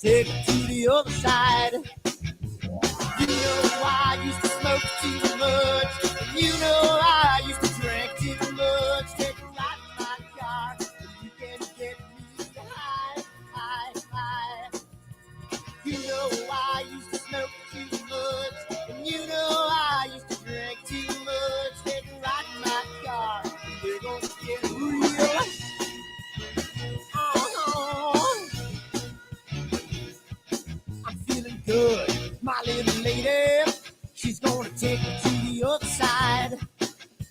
take it to the other side. You know I used to smoke too much. And you know I used to drink too much. Take a ride in my car, and you can get me high, high, high. You know I used to smoke too much. And you know I used to drink too much. Take a ride in my car, and we're gonna get real. I'm feeling good, my little lady. She's gonna take me to the other side.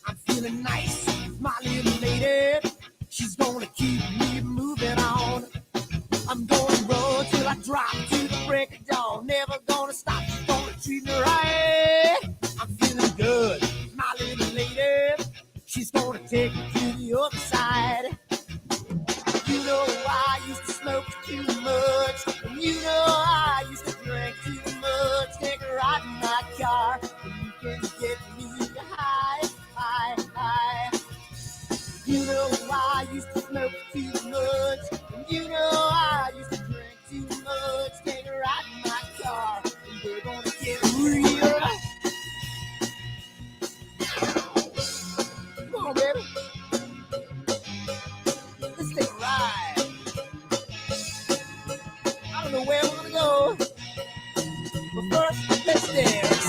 I'm feeling nice, my little lady. She's gonna keep me moving on. I'm gonna run till I drop to the break of dawn. Never gonna stop, she's gonna treat me right. I'm feeling good, my little lady. She's gonna take me to the other side. You know I used to smoke too much, and you know I used to drink too much. Take a ride in my car, and you can get me high, high, high. You know I used to smoke too much, and you know I used to drink too much. Take a ride in my car, and we're gonna get real. Come on, baby. Let's take a ride. I don't know where we're gonna go, but first, let's dance.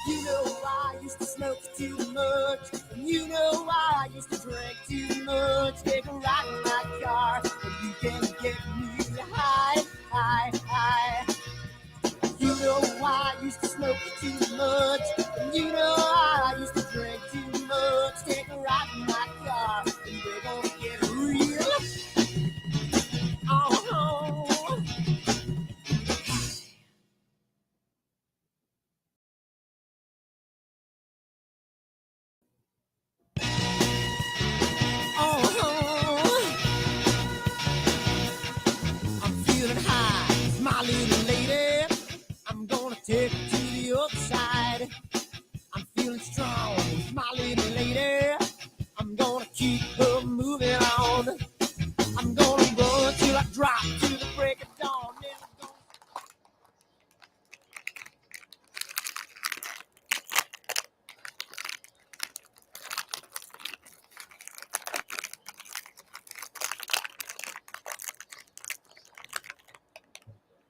You know I used to smoke too much, and you know I used to drink too much. Take a ride in my car, and you can get me high, high, high. You know I used to smoke too much, and you know I used to drink too much. Take a ride in my car, and we're gonna get real. Oh, I'm feeling high, my little lady. I'm gonna take it to the other side. I'm feeling strong, my little lady. I'm gonna keep her moving on. I'm gonna run till I drop to the break of dawn. Never gonna...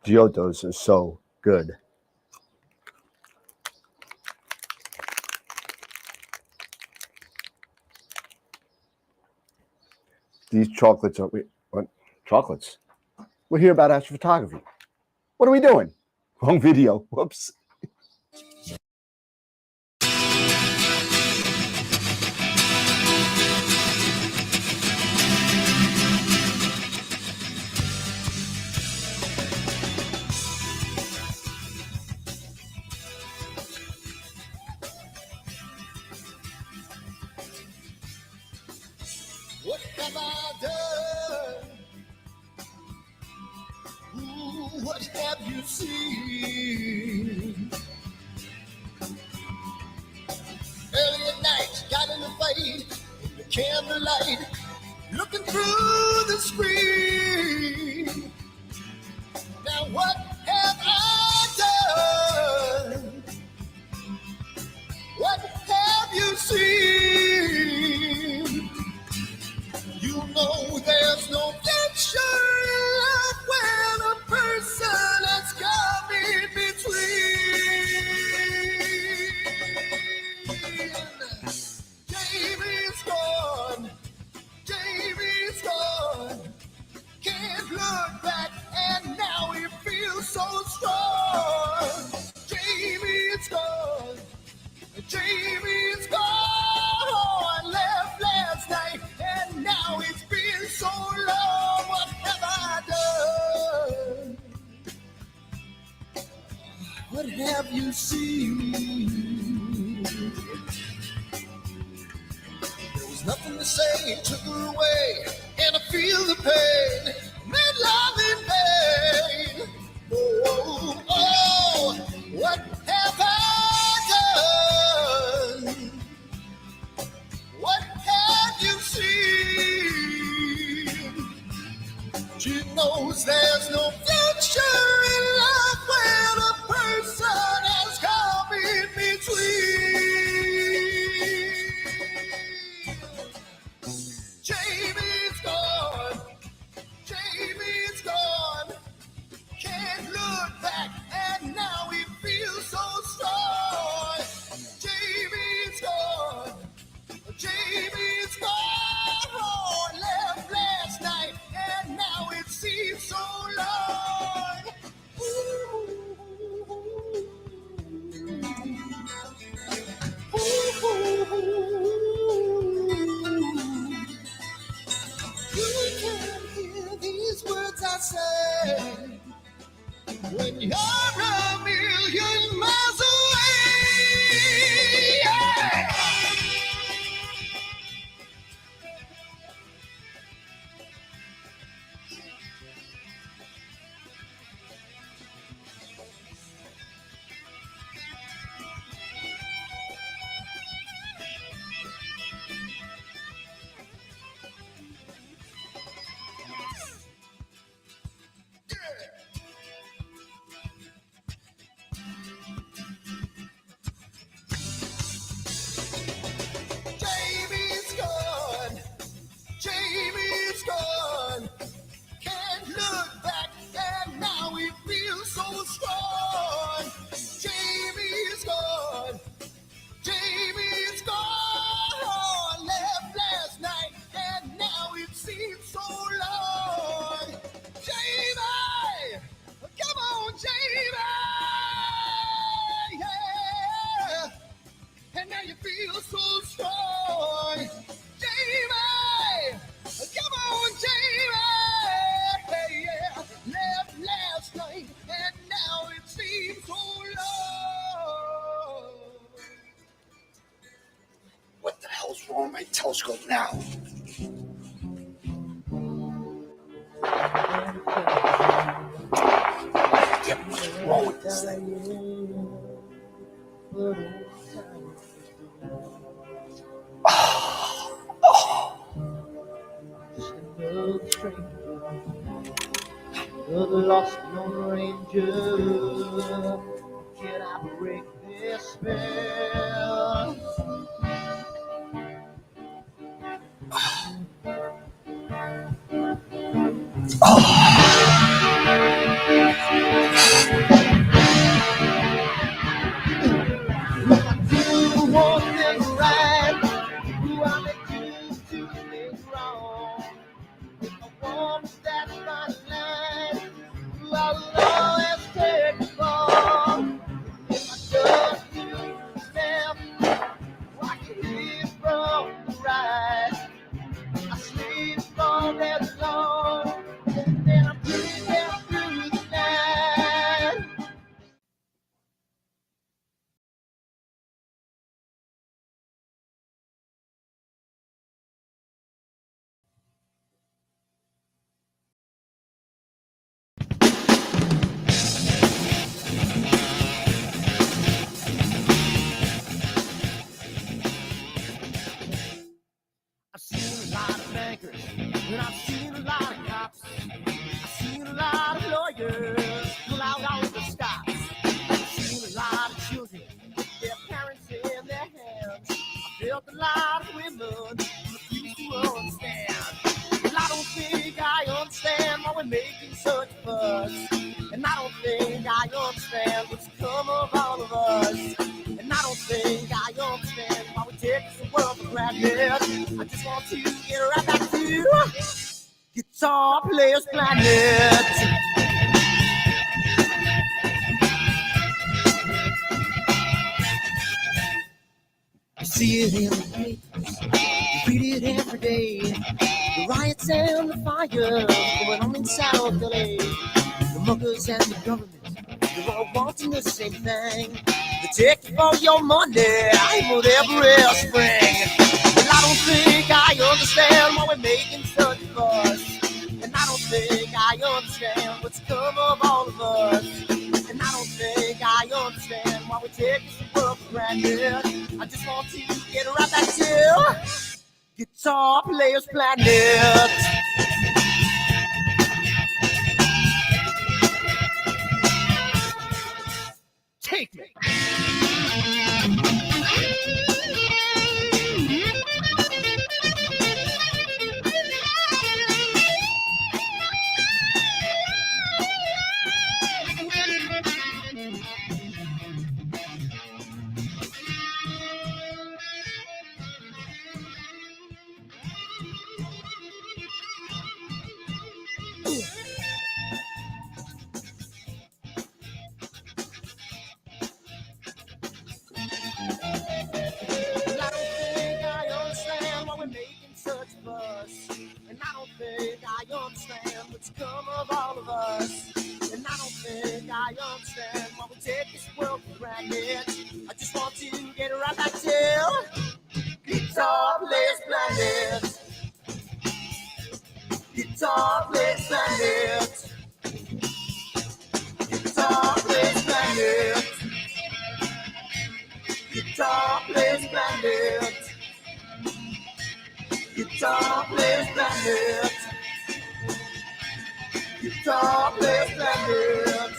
Giottos is so good. These chocolates are what? Chocolates. We're here about astrophotography. What are we doing? Wrong video. Whoops. What have I done? Ooh, what have you seen? Early at night, got in the fight, in the candlelight, looking through the screen. Now what have I done? What have you seen? You know there's no picture love when a person has come in between. Jamie's gone, Jamie's gone. Can't look back and now he feels so strong. Jamie's gone, Jamie's gone. Left last night and now it's been so long. What have I done? What have you seen? He took her away, and I feel the pain. Made love in vain. Oh, oh, what have I done? What have you seen? She knows there's no future in life when a person has come in between. Jamie's gone. Jamie's gone. Can't look back, and now he feels so strong. Jamie's gone. Jamie's gone. Left last night, and now it seems so long. Ooh. Ooh. You can hear these words I say when you're a million miles away. Yeah. Jamie's gone. Jamie's gone. Can't look back, and now he feels so strong. Jamie's gone. Jamie's gone. Left last night, and now it seems so long. Jamie! Come on, Jamie! Yeah! And now you feel so strong. Jamie! Come on, Jamie! Yeah! Left last night, and now it seems so long. What the hell's wrong with my telescope now? Yeah, what's wrong with this thing? The lost Lone Ranger, can I break this spell? Do one thing right, do I make you do things wrong? If I want that fine line, I will always take the ball. If I just do left, I can live from the right. I sleep all day long, and then I'm pretty down through the night. I've seen a lot of bankers, and I've seen a lot of cops. I've seen a lot of lawyers pull out all the stops. I've seen a lot of children with their parents in their hands. I felt a lot of women refuse to understand. Well, I don't think I understand why we're making such a fuss. And I don't think I understand what's come of all of us. And I don't think I understand why we take the world for granted. I just want to get right back to Guitar Players Planet. You see it in the papers, you read it every day. The riots and the fires going on in South LA. The muggers and the government, they're all wanting the same thing. They take you for your money with every spring. And I don't think I understand why we're making such fuss. And I don't think I understand what's come of all of us. And I don't think I understand why we take this world for granted. I just want to get right back to Guitar Players Planet. Take me. Come of all of us, and I don't think I understand why we take this world for granted. I just want to get right back to Guitar Players Planet. Guitar Players Planet. Guitar Players Planet. Guitar Players Planet. Guitar Players Planet. Guitar Players Planet.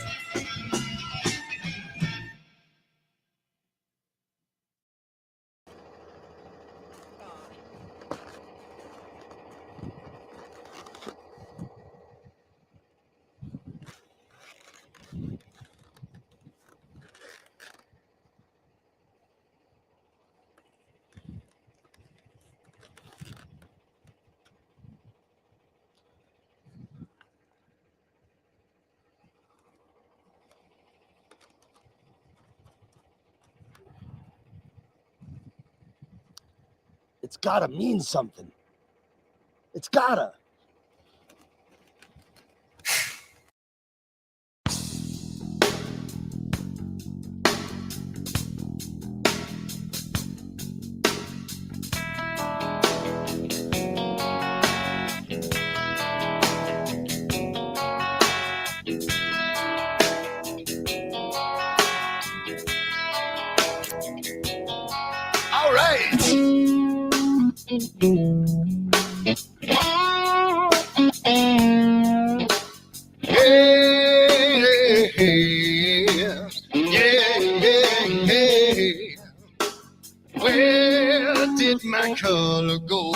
It's gotta mean something. It's gotta. All right. Where did my color go?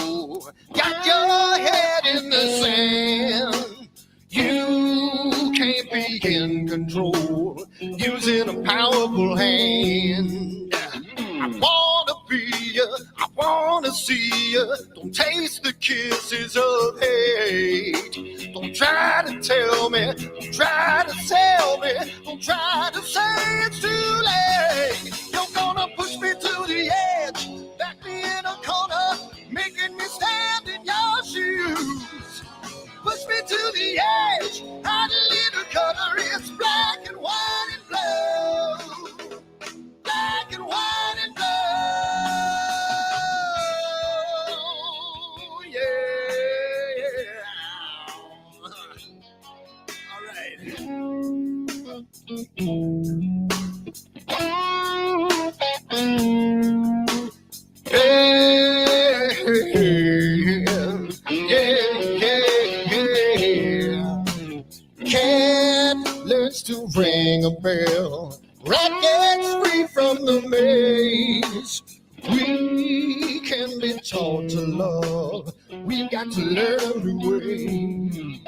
Got your head in the sand. You can't be in control, using a powerful hand. I wanna be you, I wanna see you. Don't taste the kisses of hate. Don't try to tell me, don't try to sell me, don't try to say it's too late. You're gonna push me to the edge, back me in a corner, making me stand in your shoes. Push me to the edge, hide a little color, it's black and white and blue. Black and white and blue, yeah. All right. Cat learns to ring a bell. Rat gets free from the maze. We can be taught to love. We've got to learn the way.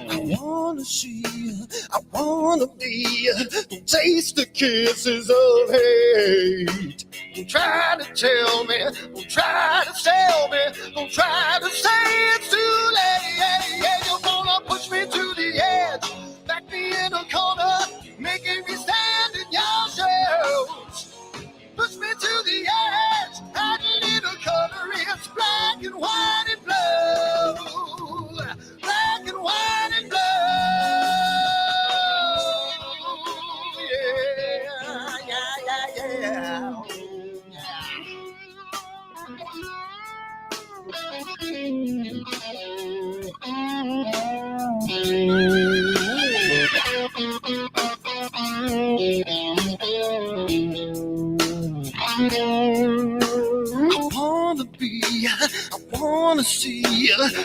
I wanna see you, I wanna be you. Don't taste the kisses of hate. Don't try to tell me, don't try to sell me, don't try to say it's too late. You're gonna push me to the edge, back me in a corner, making me stand in your shoes. Push me to the edge, add a little color, it's black and white and blue. Black and white and blue. Yeah.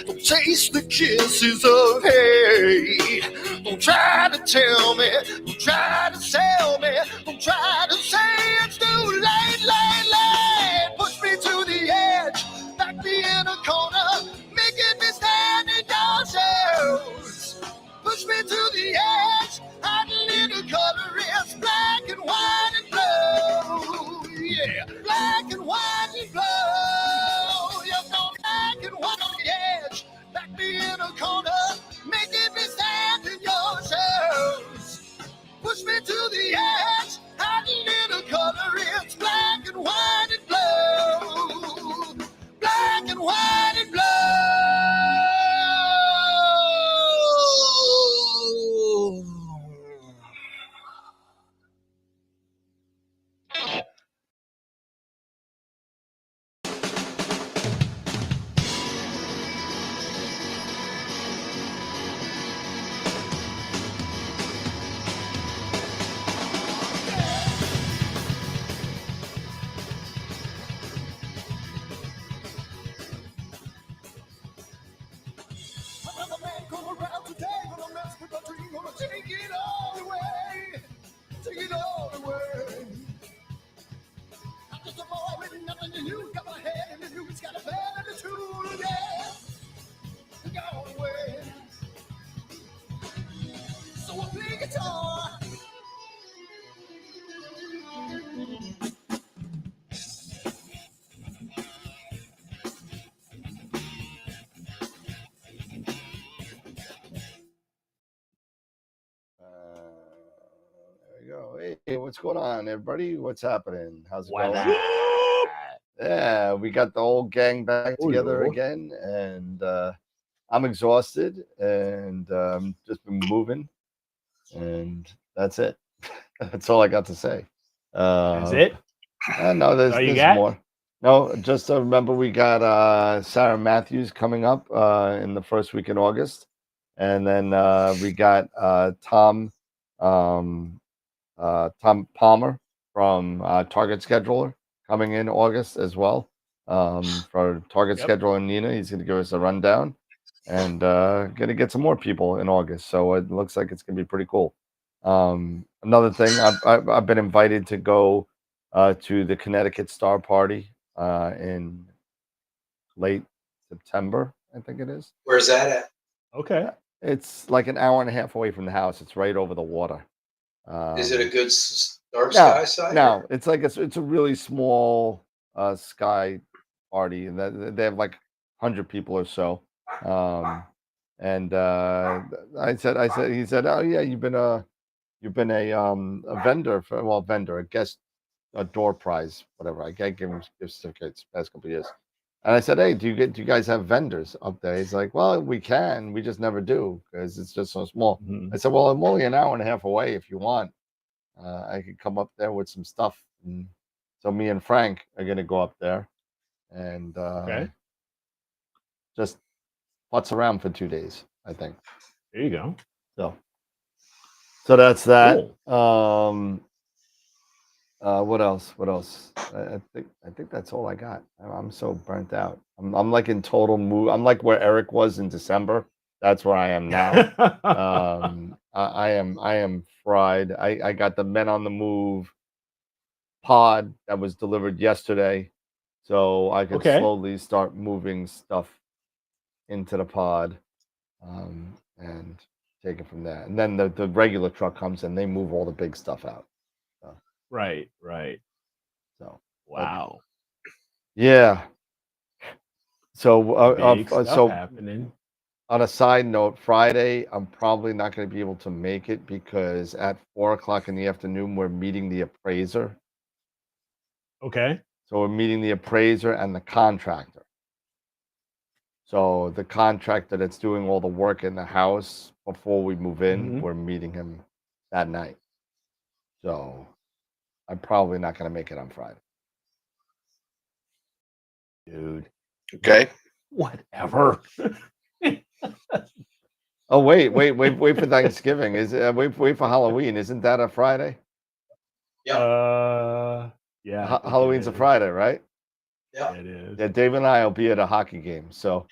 Don't taste the kisses of hate. Don't try to tell me, don't try to sell me, don't try to say it's too late, late. Push me to the edge, back me in a corner, making me stand in your shoes. Push me to the edge, hide a little color, it's black and white and blue. Yeah, black and white and blue. You know, black and white on the edge, back me in a corner, making me stand in your shoes. Push me to the edge, hide a little color, it's black and white and blue. Black and white and blue. Another man come around today, gonna mess with my dream, gonna take it all away, take it all away. I'm just a boy with nothing to lose, got my head in the news, got a band and a tool, yeah, go away. So I play guitar. There we go. Hey, what's going on, everybody? What's happening? How's it What's going? up? Yeah, we got the whole gang back together Hello. again, and I'm exhausted, and just been moving, and that's it. That's all I got to say. That's it? No, That's all you there's got? more. No, just remember we got Sarah Matthews coming up in the first week in August, and then we got Tom Palmer from Target Scheduler coming in August as well. For Target Yep. Scheduler and Nina, he's going to give us a rundown, and going to get some more people in August. So it looks like it's going to be pretty cool. Another thing, I've been invited to go to the Connecticut Star Party in late September, I think it is. Where's that at? Okay. It's like an hour and a half away from the house. It's right over the water. Is it a good dark No, sky side? no, it's like it's a really small sky party, and they have like 100 people or so. And he said, oh yeah, you've been a vendor for vendor, a guest, a door prize, whatever. I can't give him gift certificates past couple of years. And I said, hey, do you guys have vendors up there? He's like, well, we can, we just never do because it's just so small. Mhm. I said, well, I'm only an hour and a half away. If you want, I could come up there with some stuff. And so me and Frank are gonna go up there and Okay. just putz around for 2 days, I think. There you go. So that's that. Cool. What else? I think that's all I got. I'm so burnt out. I'm like in total mood. I'm like where Eric was in December. That's where I am now. I am fried. I got the Men on the Move pod that was delivered yesterday, so I could Okay. slowly start moving stuff into the pod, and take it from there. And then the regular truck comes and they move all the big stuff out. Right. So Wow. yeah. So Big stuff so happening. on a side note, Friday I'm probably not going to be able to make it because at 4:00 in the afternoon we're meeting the appraiser. Okay. So we're meeting the appraiser and the contractor. So the contractor that's doing all the work in the house before we move in, Mhm. we're meeting him that night. So I'm probably not going to make it on Friday. Dude. Okay. Whatever. Oh wait for Thanksgiving. Is wait for Halloween? Isn't that a Friday? Yeah. I think it Halloween's a is. Friday, right? Yeah. It is. Yeah, Dave and I will be at a hockey game. So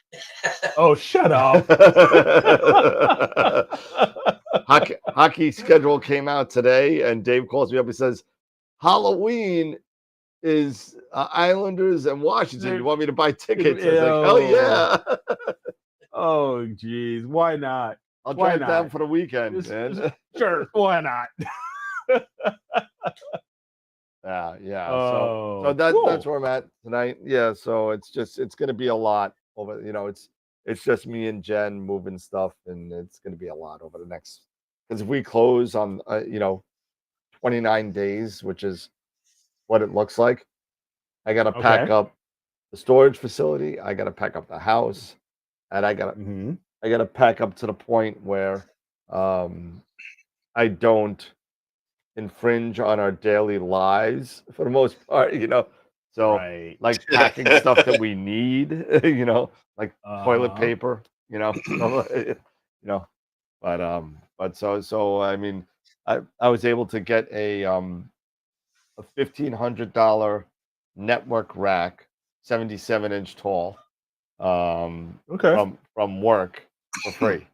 Oh, shut up. hockey schedule came out today, and Dave calls me up and says, Halloween is Islanders and Washington. You want me to buy tickets? I was like, hell yeah. Oh, geez. Why not? I'll Why drive down not? for the weekend, man. Sure. Why not? Yeah. Oh, So that's cool. where I'm at tonight. Yeah. So it's going to be a lot over. It's just me and Jen moving stuff, and it's going to be a lot over the next. Because if we close on 29 days, which is what it looks like, I got to pack Okay. up the storage facility. I got to pack up the house, and I got to pack up to the point where I don't infringe on our daily lives for the most part, So Right. like packing stuff that we need, like toilet paper, but I mean, I was able to get a $1,500 network rack, 77-inch tall, Okay. from work for free.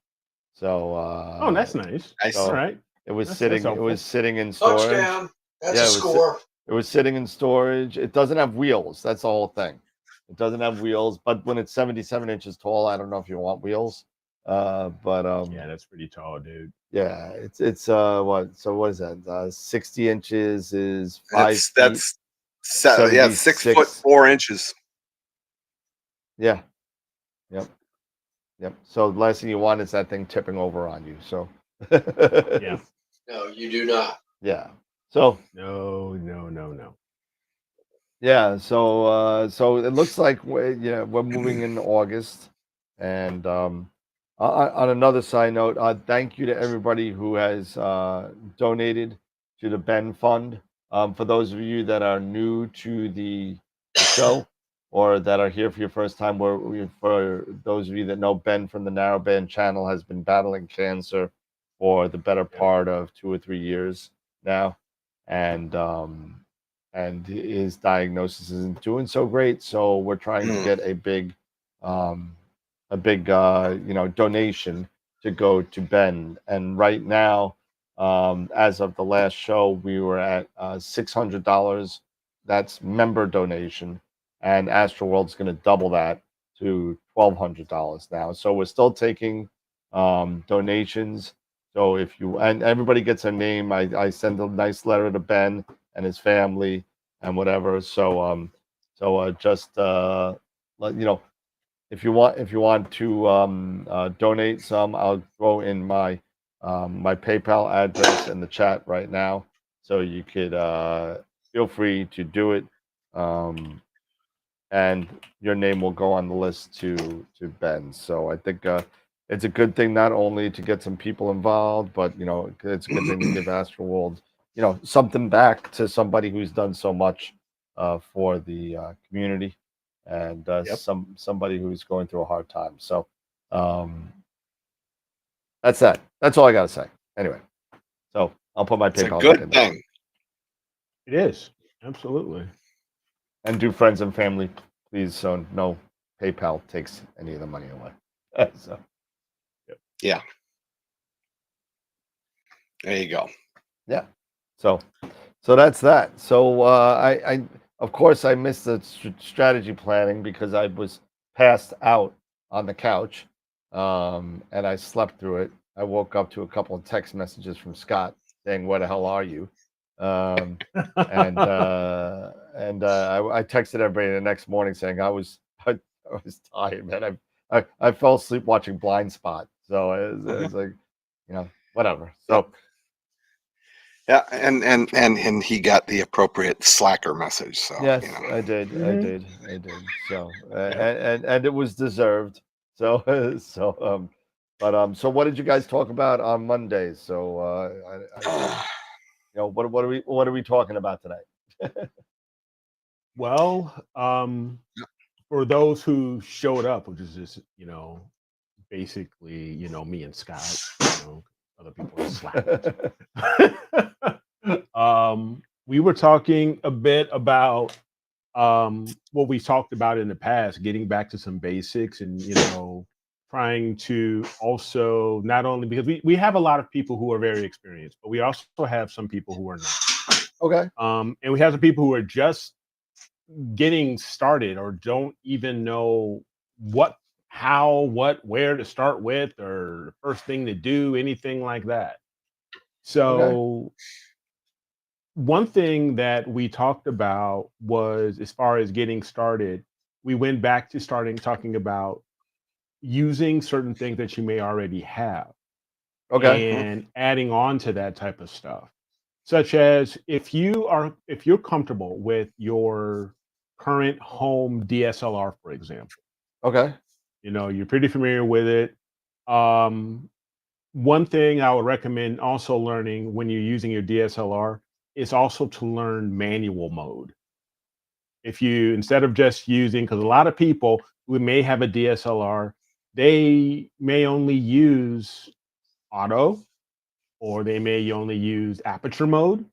So Oh, that's nice. so All right. it was That's sitting. It helpful. was sitting in storage. Touchdown. That's Yeah, a score. It was sitting in storage. It doesn't have wheels. That's the whole thing. It doesn't have wheels. But when it's 77 inches tall, I don't know if you want wheels. But Yeah, that's pretty tall, dude. yeah, it's what? So what is that? 60 inches is 5 feet. That's 6 foot 4 inches. Yeah. Yep. So the last thing you want is that thing tipping over on you. So Yeah. No, you do not. yeah. So No. yeah, so it looks like we're moving in August, and on another side note, thank you to everybody who has donated to the Ben Fund. For those of you that are new to the show or that are here for your first time, for those of you that know, Ben from the Narrowband channel has been battling cancer for the better part of 2 or 3 years now, and his diagnosis isn't doing so great. So we're trying to get a big donation to go to Ben. And right now, as of the last show, we were at $600. That's member donation, and AstroWorld's going to double that to $1,200 now. So we're still taking donations. So if you and everybody gets a name, I send a nice letter to Ben and his family and whatever. So just let you know, if you want to donate some, I'll throw in my my PayPal address in the chat right now, so you could feel free to do it, and your name will go on the list to Ben. So I think it's a good thing not only to get some people involved, but it's a good thing to give AstroWorld something back to somebody who's done so much for the community, and somebody who's going through a hard time. So that's that. That's all I gotta say. Anyway, so I'll put my It's a PayPal good link in there. thing. It is. Absolutely. And do friends and family, please, so no PayPal takes any of the money away. So Yeah. There you go. yeah. So that's that. So I of course I missed the strategy planning because I was passed out on the couch, and I slept through it. I woke up to a couple of text messages from Scott saying, "Where the hell are you?" And I texted everybody the next morning saying I was tired, man. I fell asleep watching Blind Spot, so it was like, whatever. So Yeah, and he got the appropriate slacker message. So yes, I did. So and it was deserved. So so what did you guys talk about on Monday? So what are we talking about tonight? Well, for those who showed up, which is just basically me and Scott, other people are slack. We were talking a bit about what we talked about in the past, getting back to some basics and, trying to also not only because we have a lot of people who are very experienced, but we also have some people who are not. Okay. And we have some people who are just getting started or don't even know what, how, what, where to start with or first thing to do, anything like that. So one thing that we talked about was as far as getting started, we went back to starting talking about using certain things that you may already have Okay. and adding on to that type of stuff. Such as if you're comfortable with your current home DSLR, for example, Okay. you're pretty familiar with it. One thing I would recommend also learning when you're using your DSLR is also to learn manual mode. If you, instead of just using, because a lot of people who may have a DSLR, they may only use auto or they may only use aperture mode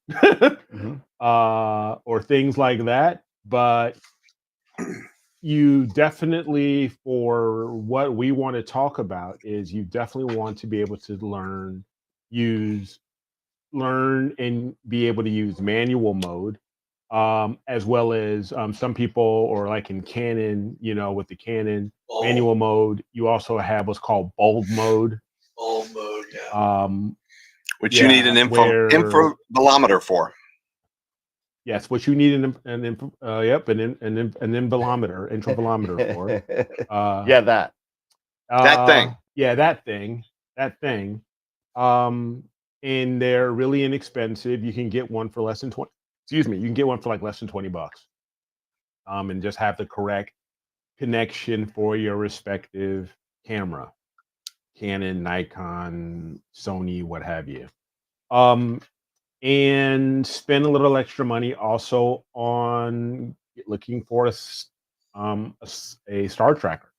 or things like that. But you definitely, for what we want to talk about, is you definitely want to be able to learn and be able to use manual mode, as well as some people, or like in Canon, with the Canon manual mode, you also have what's called bulb mode. Bulb mode, yeah. Which you need an infravolometer for. Yes, what you need an intravolometer for. Yeah, that. That thing. Yeah, that thing. And they're really inexpensive. You can get one for less than 20. Excuse me, you can get one for like less than $20. And just have the correct connection for your respective camera. Canon, Nikon, Sony, what have you. And spend a little extra money also on looking for a star tracker.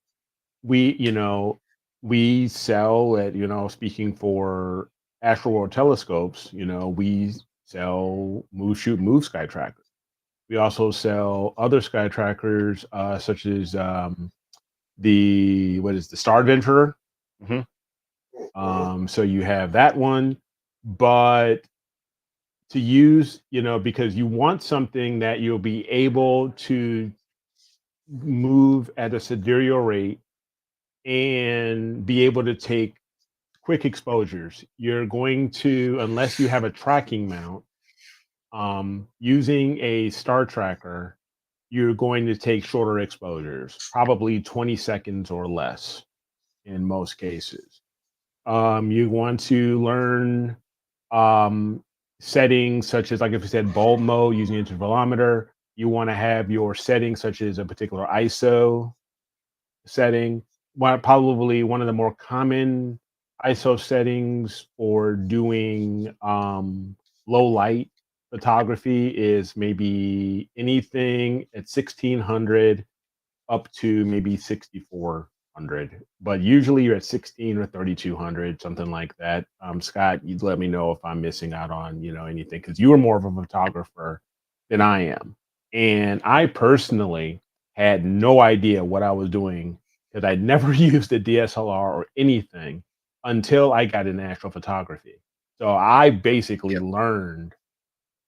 We sell at, speaking for AstroWorld Telescopes, we sell move sky trackers. We also sell other sky trackers, such as the Star Adventurer. So you have that one, but to use, because you want something that you'll be able to move at a sidereal rate and be able to take quick exposures. You're going to, unless you have a tracking mount, using a star tracker, you're going to take shorter exposures, probably 20 seconds or less in most cases. You want to learn settings such as, like if you said bulb mode using intervalometer, you want to have your settings such as a particular ISO setting. Probably one of the more common ISO settings for doing low light photography is maybe anything at 1600 up to maybe 6400, but usually you're at 16 or 3200, something like that. Scott, you'd let me know if I'm missing out on anything, because you are more of a photographer than I am, and I personally had no idea what I was doing because I'd never used a DSLR or anything until I got into astrophotography. So I basically learned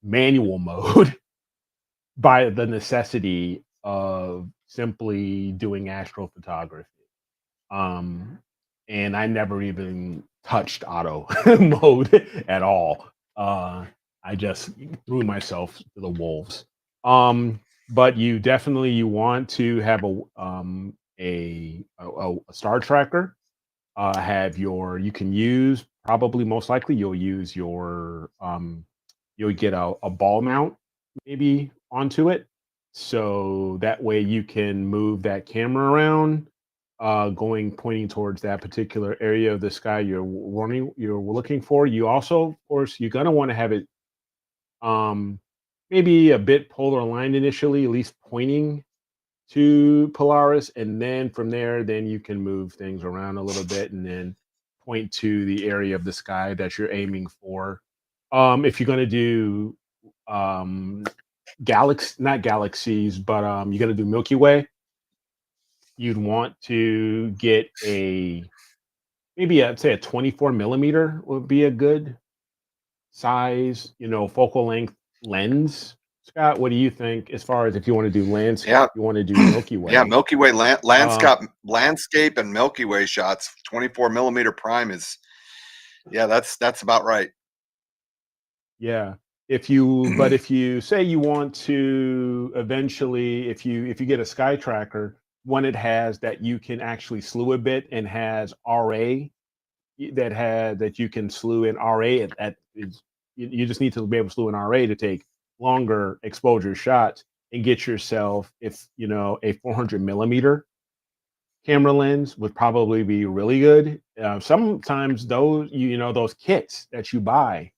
manual mode by the necessity of simply doing astrophotography. And I never even touched auto mode at all. I just threw myself to the wolves. But you definitely want to have a star tracker. You can use, probably most likely you'll use your you'll get a ball mount maybe onto it, so that way you can move that camera around, pointing towards that particular area of the sky you're looking for. You also, of course, you're going to want to have it maybe a bit polar aligned initially, at least pointing to Polaris, and then from there, then you can move things around a little bit and then point to the area of the sky that you're aiming for. If you're going to do not galaxies, but you're gonna do Milky Way, you'd want to get maybe I'd say a 24 millimeter would be a good size, focal length lens. Scott, what do you think as far as if you want to do landscape, Yeah. you want to do Milky Way? Yeah, Milky Way landscape and Milky Way shots. 24 millimeter prime is, yeah, that's about right. Yeah. If you say you want to eventually, if you get a sky tracker, one it has that you can actually slew a bit and has RA that you can slew in RA you just need to be able to slew in RA to take longer exposure shots and get yourself, if a 400 millimeter camera lens would probably be really good. Sometimes those kits that you buy,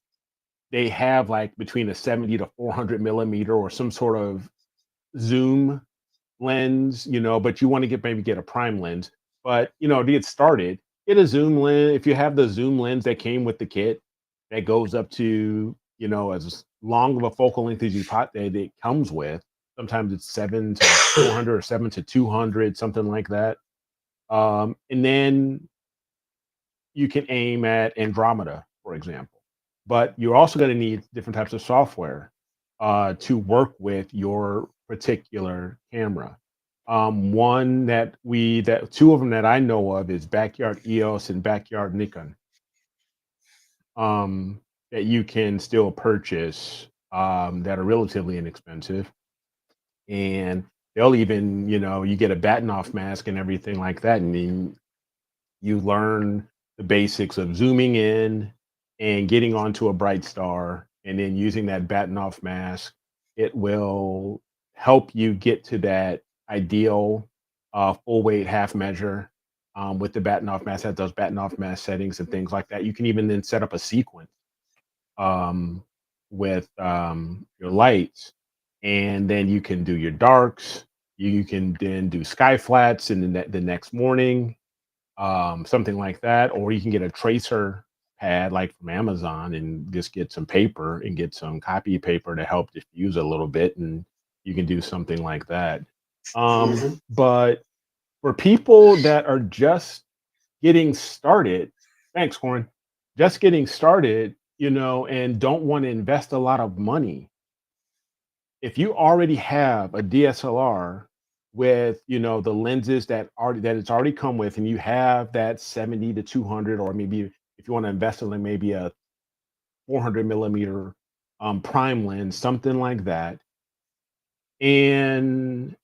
they have like between a 70 to 400 millimeter or some sort of zoom lens, but you want to maybe get a prime lens. But to get started, get a zoom lens. If you have the zoom lens that came with the kit, that goes up to as long of a focal length as that it comes with. Sometimes it's 7 to 400 or 7 to 200, something like that. And then you can aim at Andromeda, for example. But you're also going to need different types of software to work with your particular camera. Two of them that I know of is Backyard EOS and Backyard Nikon. That you can still purchase that are relatively inexpensive, and they'll even you get a batten-off mask and everything like that, and then you learn the basics of zooming in and getting onto a bright star, and then using that batten-off mask. It will help you get to that ideal full weight half measure with the batten-off mask. That does batten-off mask settings and things like that. You can even then set up a sequence with your lights, and then you can do your darks. You can then do sky flats in the next morning, something like that. Or you can get a tracer pad like from Amazon and just get some paper and get some copy paper to help diffuse a little bit, and you can do something like that. But for people that are just getting started, thanks, Corin, just getting started, and don't want to invest a lot of money, if you already have a DSLR with the lenses that it's already come with, and you have that 70 to 200, or maybe if you want to invest in maybe a 400 millimeter prime lens, something like that, and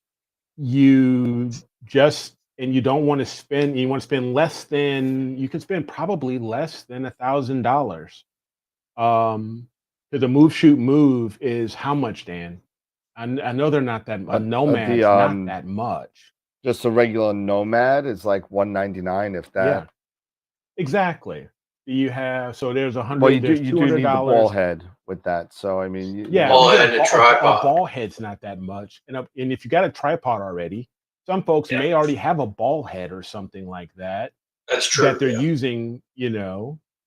you don't want to spend, you want to spend less than, you can spend probably less than $1,000. Because a move shoot move is how much, Dan? I know they're not that much. Nomad's not that much. Just a regular Nomad is like $199, if that. Yeah, exactly. You have, so there's $100. Well, you do $200 need the ball head with that. So I mean, Ball head and a tripod. A ball head's not that much, and if you got a tripod already, some folks may already have a ball head or something like that. That's true. That they're using,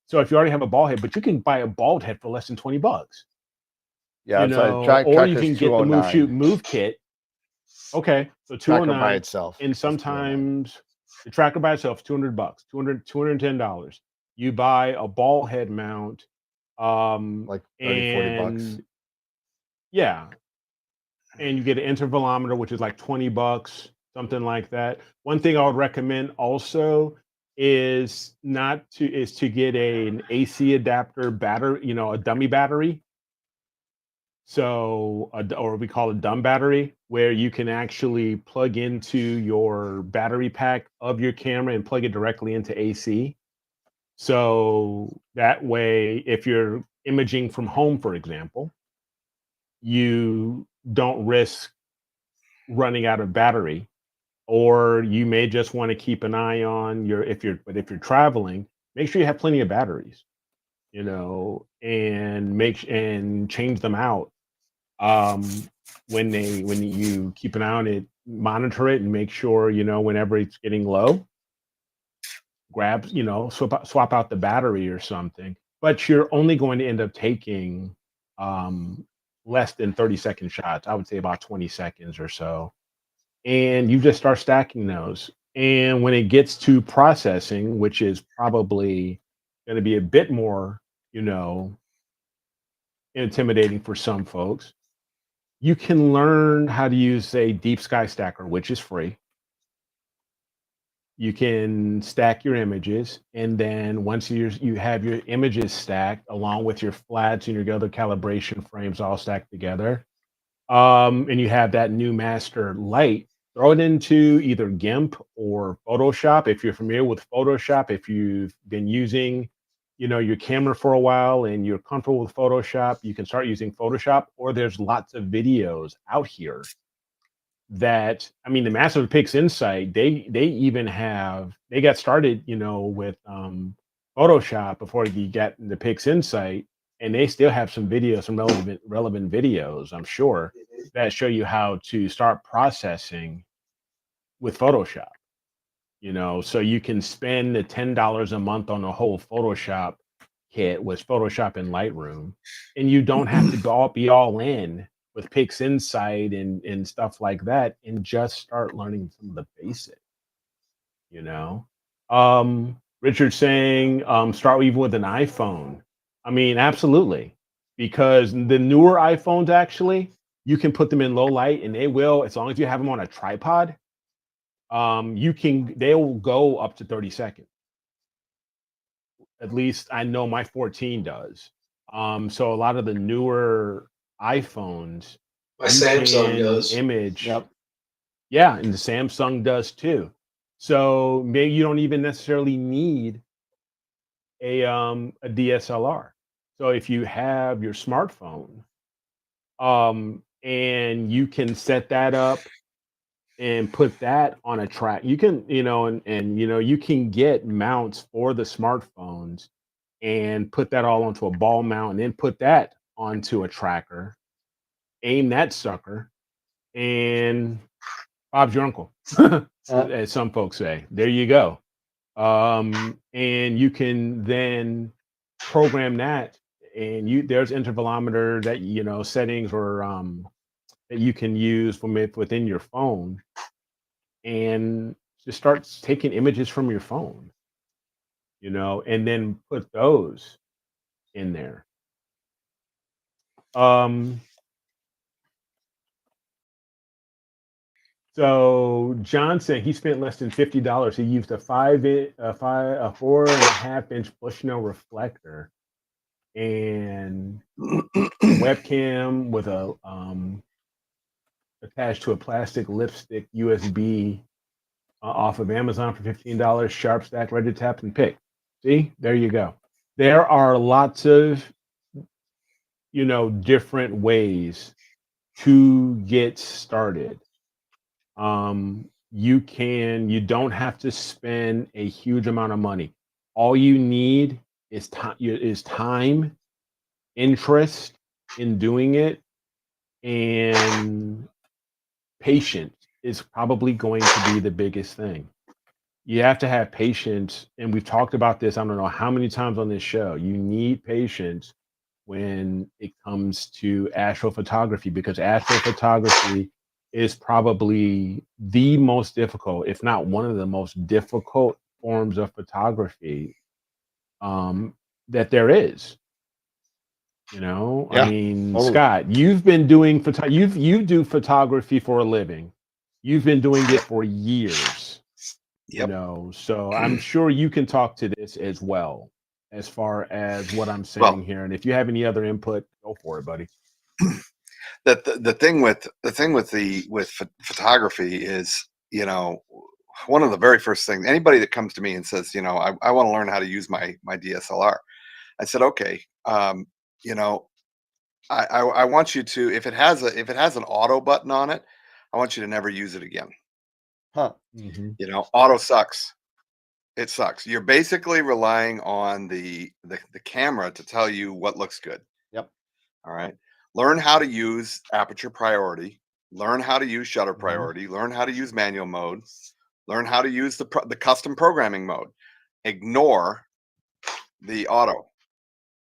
So if you already have a ball head, but you can buy a bald head for less than $20. Yeah, or you can get the move shoot move kit. Okay, so $209 by itself, and sometimes the tracker by itself $200, $210. You buy a ball head mount, like 30, $40. Yeah, and you get an intervalometer, which is like $20, something like that. One thing I would recommend also is to get an AC adapter battery, a dummy battery. So, or we call it dumb battery, where you can actually plug into your battery pack of your camera and plug it directly into AC. So that way, if you're imaging from home, for example, you don't risk running out of battery. Or you may just want to keep an eye on if you're traveling, make sure you have plenty of batteries, and change them out when you keep an eye on it, monitor it, and make sure whenever it's getting low, grab swap out the battery or something. But you're only going to end up taking less than 30-second shots. I would say about 20 seconds or so. And you just start stacking those. And when it gets to processing, which is probably going to be a bit more, intimidating for some folks, you can learn how to use a deep sky stacker, which is free. You can stack your images, and then once you have your images stacked along with your flats and your other calibration frames all stacked together, and you have that new master light, throw it into either GIMP or Photoshop. If you're familiar with Photoshop, if you've been using, your camera for a while and you're comfortable with Photoshop, you can start using Photoshop. Or there's lots of videos out here that, I mean, the Massive Pix Insight, they even they got started, with Photoshop before you got the Pix Insight, and they still have some videos, some relevant videos, I'm sure, that show you how to start processing with Photoshop. So you can spend the $10 a month on a whole Photoshop kit with Photoshop and Lightroom, and you don't have to be all in with Pix Insight and stuff like that, and just start learning some of the basics. Richard saying, start even with an iPhone. I mean, absolutely, because the newer iPhones, actually, you can put them in low light, and they will, as long as you have them on a tripod, they will go up to 30 seconds. At least I know my 14 does. So a lot of the newer iPhones, My Samsung does. image. Yep. Yeah, and the Samsung does too. So maybe you don't even necessarily need a DSLR. So if you have your smartphone, and you can set that up and put that on a track, you can, you can get mounts for the smartphones and put that all onto a ball mount, and then put that onto a tracker, aim that sucker, and Bob's your uncle, as some folks say. There you go. And you can then program that, and there's intervalometer that, settings, or that you can use within your phone, and just start taking images from your phone, and then put those in there. So John said he spent less than $50. He used a 4.5-inch Bushnell reflector and webcam with a attached to a plastic lipstick USB off of Amazon for $15. Sharp stack, ready to tap and pick. See, there you go. There are lots of different ways to get started. You don't have to spend a huge amount of money. All you need is time, interest in doing it, and patience is probably going to be the biggest thing. You have to have patience, and we've talked about this, I don't know how many times on this show. You need patience when it comes to astrophotography, because astrophotography is probably the most difficult, if not one of the most difficult forms of photography that there is. Yeah, I mean, totally. Scott, you've been doing you do photography for a living. You've been doing it for years. Yep. So I'm sure you can talk to this as well, as far as what I'm saying here. And if you have any other input, go for it, buddy. The thing with photography is, one of the very first things, anybody that comes to me and says, I want to learn how to use my DSLR, I said, okay, I want you to, if it has an auto button on it, I want you to never use it again. Huh. Auto sucks. It sucks. You're basically relying on the camera to tell you what looks good. Yep. All right. Learn how to use aperture priority. Learn how to use shutter priority. Learn how to use manual mode. Learn how to use the custom programming mode. Ignore the auto.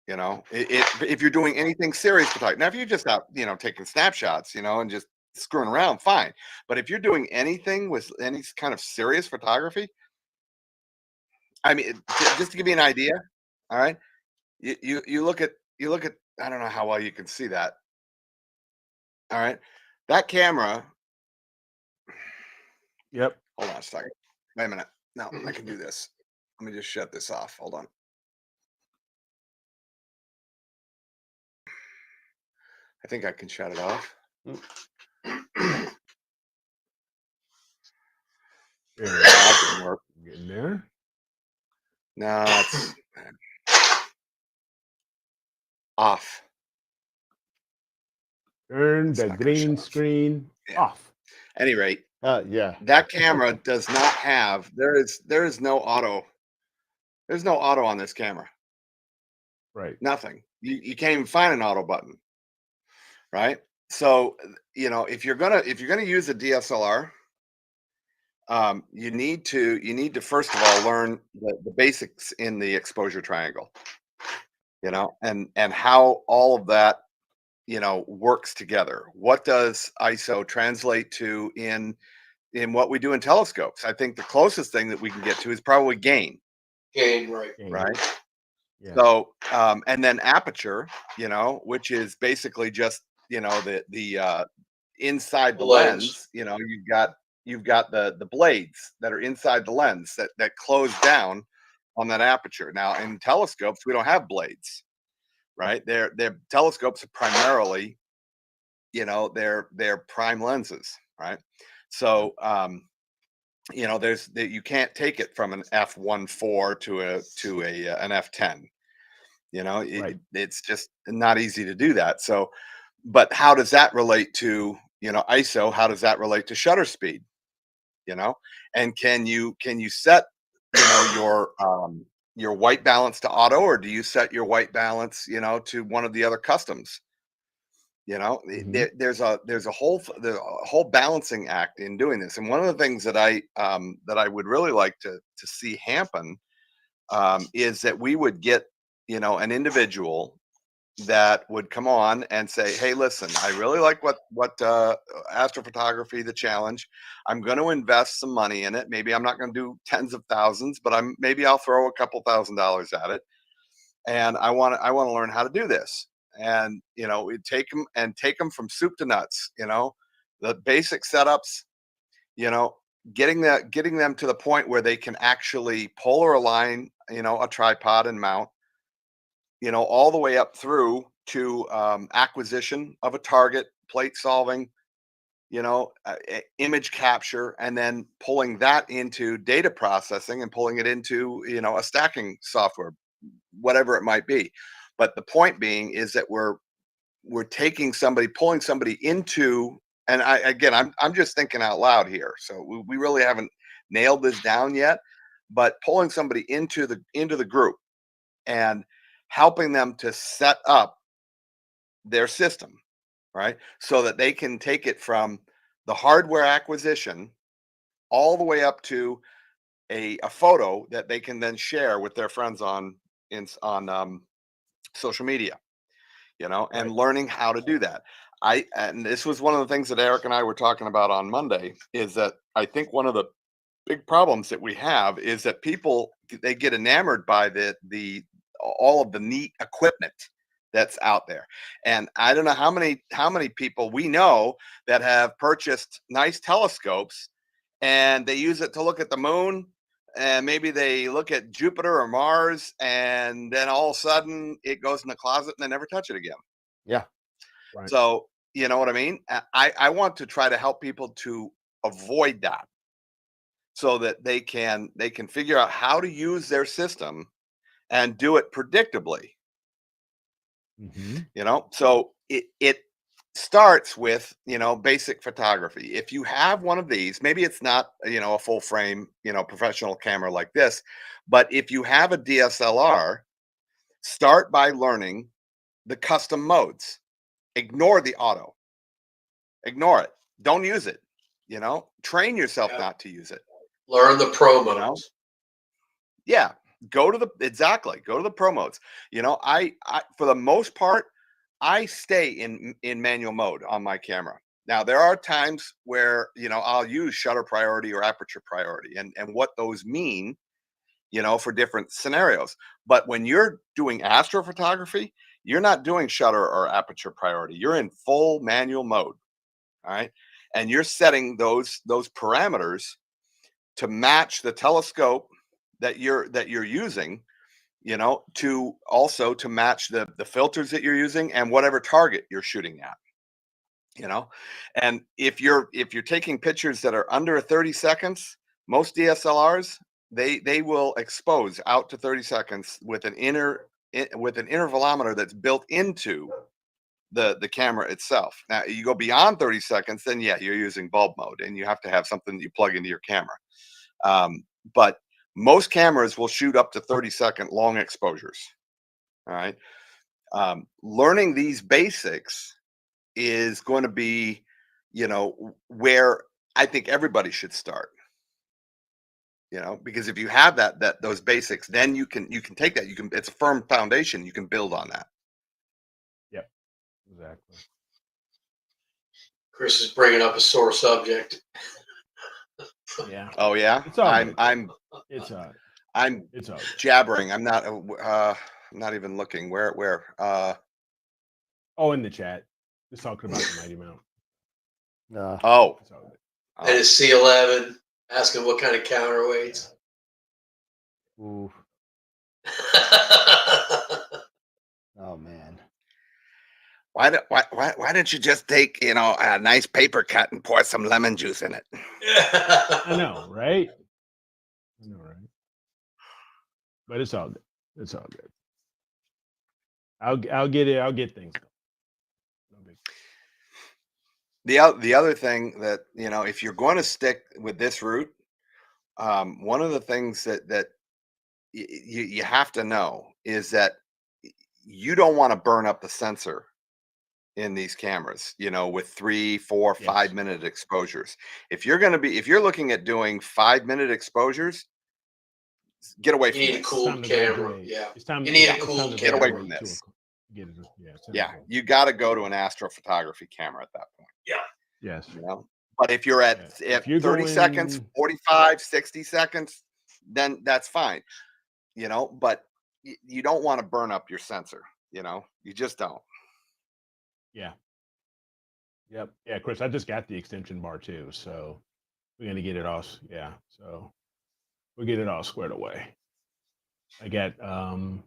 You know, if you're doing anything serious photography. Now, if you're just out, taking snapshots, and just screwing around, fine. But if you're doing anything with any kind of serious photography, I mean, just to give you an idea, all right, you look at I don't know how well you can see that. All right, that camera. Yep. Hold on a second. Wait a minute. No, I can do this. Let me just shut this off. Hold on. I think I can shut it off. That didn't work. Getting there. No, it's off. Turn It's the not gonna shut green off. screen Yeah. off. Any rate, Yeah. that camera does not have. There is no auto. There's no auto on this camera. Right. Nothing. You can't even find an auto button. Right. So if you're gonna use a DSLR, you need to first of all learn the basics in the exposure triangle. And how all of that works together. What does ISO translate to in what we do in telescopes? I think the closest thing that we can get to is probably gain. Gain, right. Right. Yeah. So and then aperture, which is basically just the inside the lens. You've got the blades that are inside the lens that close down on that aperture. Now in telescopes we don't have blades, right? Their telescopes are primarily, they're prime lenses, right? So there's that you can't take it from an f1.4 to an f10. Right. It's just not easy to do that. So, but how does that relate to ISO? How does that relate to shutter speed? And can you set your white balance to auto, or do you set your white balance to one of the other customs? There's a whole balancing act in doing this. And one of the things that I would really like to see happen is that we would get an individual that would come on and say, hey, listen, I really like what astrophotography, the challenge. I'm going to invest some money in it. Maybe I'm not going to do tens of thousands, but maybe I'll throw a couple $1,000s at it. And I want to learn how to do this. And we take them from soup to nuts, the basic setups, getting them to the point where they can actually polar align, a tripod and mount, all the way up through to acquisition of a target, plate solving, image capture, and then pulling that into data processing and pulling it into, a stacking software, whatever it might be. But the point being is that we're pulling somebody into, and I'm just thinking out loud here. So we really haven't nailed this down yet, but pulling somebody into the group and helping them to set up their system, right? So that they can take it from the hardware acquisition all the way up to a photo that they can then share with their friends on social media, and learning how to do that. And this was one of the things that Eric and I were talking about on Monday, is that I think one of the big problems that we have is that people, they get enamored by all of the neat equipment that's out there. And I don't know how many people we know that have purchased nice telescopes and they use it to look at the moon, and maybe they look at Jupiter or Mars, and then all of a sudden it goes in the closet and they never touch it again. Yeah. Right. So, you know what I mean? I want to try to help people to avoid that, so that they can figure out how to use their system and do it predictably. So it starts with basic photography. If you have one of these, maybe it's not a full frame professional camera like this, but if you have a DSLR, start by learning the custom modes. Ignore the auto. Ignore it. Don't use it. Train yourself not to use it. Learn the pro modes. Yeah. go to the pro modes. You know, I for the most part, I stay in manual mode on my camera. Now there are times where, you know, I'll use shutter priority or aperture priority, and what those mean, you know, for different scenarios. But when you're doing astrophotography, you're not doing shutter or aperture priority. You're in full manual mode. All right. And you're setting those parameters to match the telescope that you're using, you know, to also to match the filters that you're using and whatever target you're shooting at, you know. And if you're taking pictures that are under 30 seconds, most DSLRs, they will expose out to 30 seconds with an intervalometer that's built into the camera itself. Now you go beyond 30 seconds, then yeah, you're using bulb mode and you have to have something that you plug into your camera. But most cameras will shoot up to 30-second long exposures. All right. Learning these basics is going to be, you know, where I think everybody should start. You know, because if you have those basics, then you can take that. It's a firm foundation. You can build on that. Yep. Exactly. Chris is bringing up a sore subject. Yeah. Oh yeah. It's all I'm It's all jabbering. I'm not even looking. Where Oh, in the chat. Just talking about the Mighty Mount. oh. It's all good. And his C11, asking what kind of counterweights. Ooh. Oh man. Why don't you just take, you know, a nice paper cut and pour some lemon juice in it? I know, right? I know, right? But it's all good. It's all good. I'll get it. I'll get things done. No big. The other thing that, you know, if you're going to stick with this route, one of the things that you have to know is that you don't want to burn up the sensor in these cameras, you know, with 3, 4, 5 minute exposures. If you're looking at doing 5-minute exposures, get away from You need a this. cooled camera. Yeah. It's time. You need a it's cooled time to Get camera. away graduate from to this. Yeah, You got to go to an astrophotography camera at that point. Yes. You know, but if you're at If you're 30 seconds, 45, 60 seconds, then that's fine. You know, but you don't want to burn up your sensor. You know, you just don't. Yeah. Yep. Yeah, Chris, I just got the extension bar too, so we're gonna get it all. Yeah, so we'll get it all squared away. I got the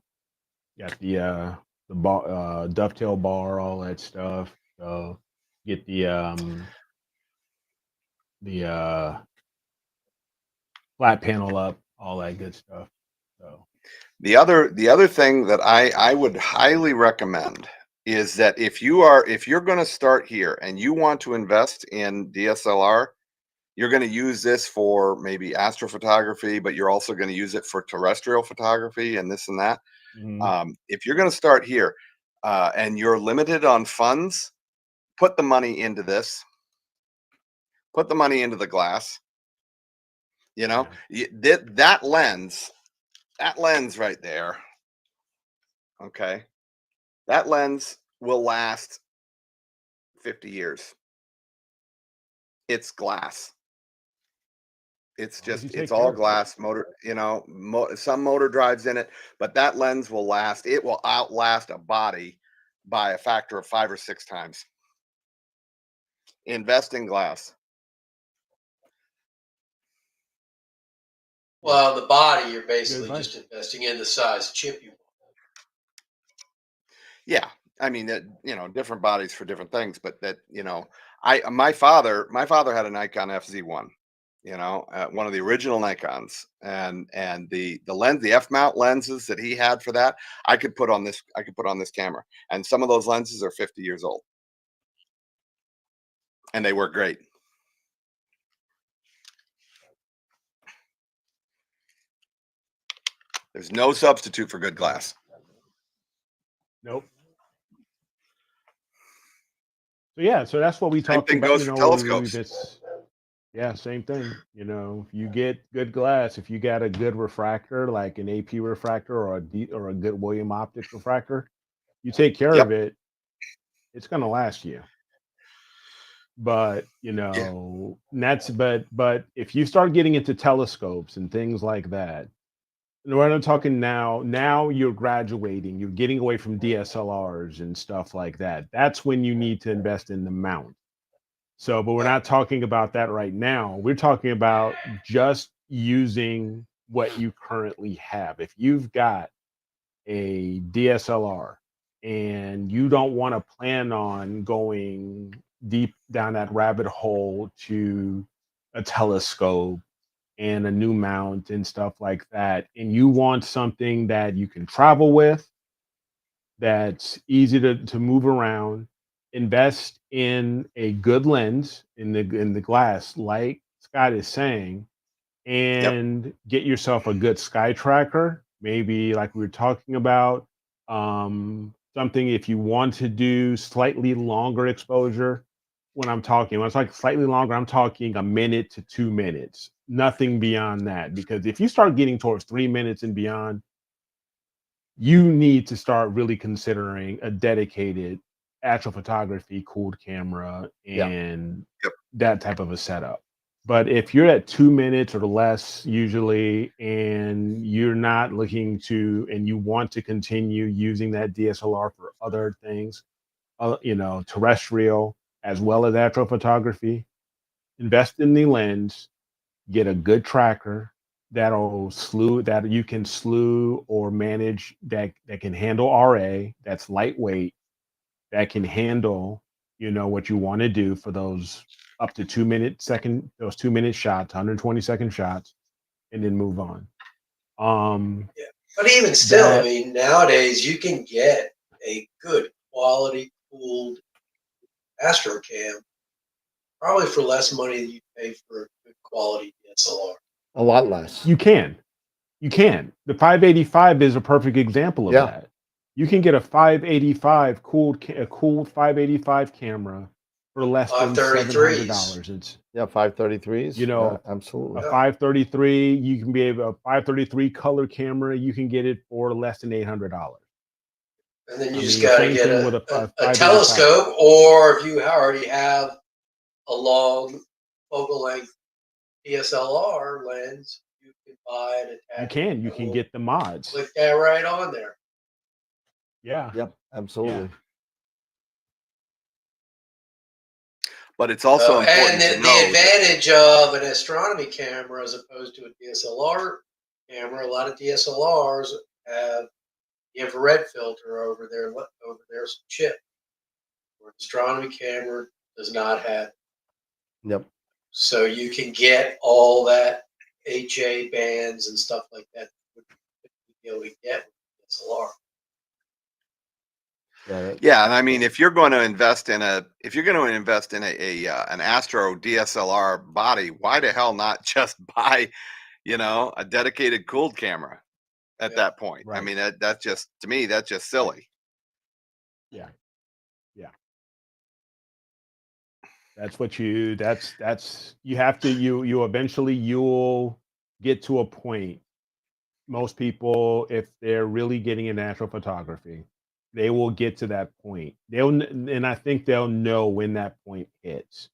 bar, dovetail bar, all that stuff. So get the flat panel up, all that good stuff. So The other thing that I would highly recommend is that if you're going to start here and you want to invest in DSLR, you're going to use this for maybe astrophotography, but you're also going to use it for terrestrial photography and this and that. If you're going to start here and you're limited on funds, put the money into this. Put the money into the glass. You know, that lens right there. Okay. That lens will last 50 years. It's glass. It's it's all glass motor, you know, some motor drives in it, but that lens will last. It will outlast a body by a factor of 5 or 6 times. Invest in glass. Well, the body, you're basically just investing in the size chip you want. Yeah. I mean, that, you know, different bodies for different things, but that, you know, my father had a Nikon FZ1, you know, one of the original Nikons, and the lens, the F mount lenses that he had for that, I could put on this camera, and some of those lenses are 50 years old, and they work great. There's no substitute for good glass. Nope. So yeah, so that's what we Same talked thing about. goes You for know, telescopes. Yeah, same thing. You know, if you get good glass, if you got a good refractor, like an AP refractor or or a good William Optics refractor, you take care Yep. of it, it's gonna last you. But you Yeah. know, and that's but if you start getting into telescopes and things like that, and we're not talking now. Now you're graduating, you're getting away from DSLRs and stuff like that. That's when you need to invest in the mount. So, but we're Yeah. not talking about that right now. We're talking about just using what you currently have. If you've got a DSLR and you don't want to plan on going deep down that rabbit hole to a telescope and a new mount and stuff like that, and you want something that you can travel with, that's easy to move around, invest in a good lens in the glass, like Scott is saying, Yep. and get yourself a good sky tracker, maybe like we were talking about. Something if you want to do slightly longer exposure. When it's like slightly longer, I'm talking a minute to 2 minutes, nothing beyond that. Because if you start getting towards 3 minutes and beyond, you need to start really considering a dedicated astrophotography cooled camera Yeah. and Yep. that type of a setup. But if you're at 2 minutes or less, usually, and you're not looking to, and you want to continue using that DSLR for other things, you know, terrestrial as well as astrophotography, invest in the lens, get a good tracker that you can slew or manage, that can handle RA, that's lightweight, that can handle, you know, what you want to do for those up to 2 minute shots, 120-second shots, and then move on. Yeah. But even still, I That mean, nowadays you can get a good quality cooled Astrocam probably for less money than you pay for a good quality DSLR. A lot less. you can. You can. The 585 is a perfect example of Yeah. that. You can get a 585 a cooled 585 camera for less than 533s. $700. It's, Yeah. 533s. you Yeah, know, absolutely. a Yeah. 533. You can be able a 533 color camera. You can get it for less than $800. And then you I just mean, got to same get thing with a a 585. telescope, or if you already have a long focal length DSLR lens, you can buy it attached. You can get the mods. Click that right on there. Yeah. Yep. Absolutely. But it's also And important to the know that advantage of an astronomy camera as opposed to a DSLR camera, a lot of DSLRs have the infrared filter over their chip, where an astronomy camera does not have. Yep. So you can get all that HA bands and stuff like that you would be able to get with DSLR. Yeah, and I mean, if you're going to invest in an Astro DSLR body, why the hell not just buy, you know, a dedicated cooled camera at that point? I Right. mean, that's just, to me, that's just silly. Yeah. That's you have to, you eventually you'll get to a point. Most people, if they're really getting into astrophotography, they will get to that point. And I think they'll know when that point hits.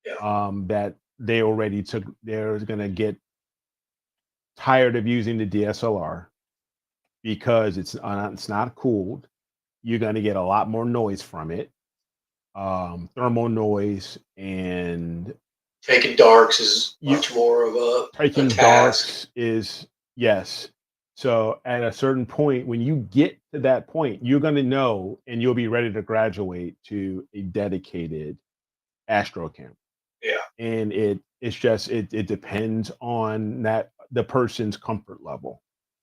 Yeah. That they're gonna get tired of using the DSLR because it's not cooled. You're gonna get a lot more noise from it, thermal noise, and Taking darks is you much more of a taking task. darks is, yes. So at a certain point, when you get to that point, you're going to know, and you'll be ready to graduate to a dedicated astro camera. Yeah. And it depends on the person's comfort level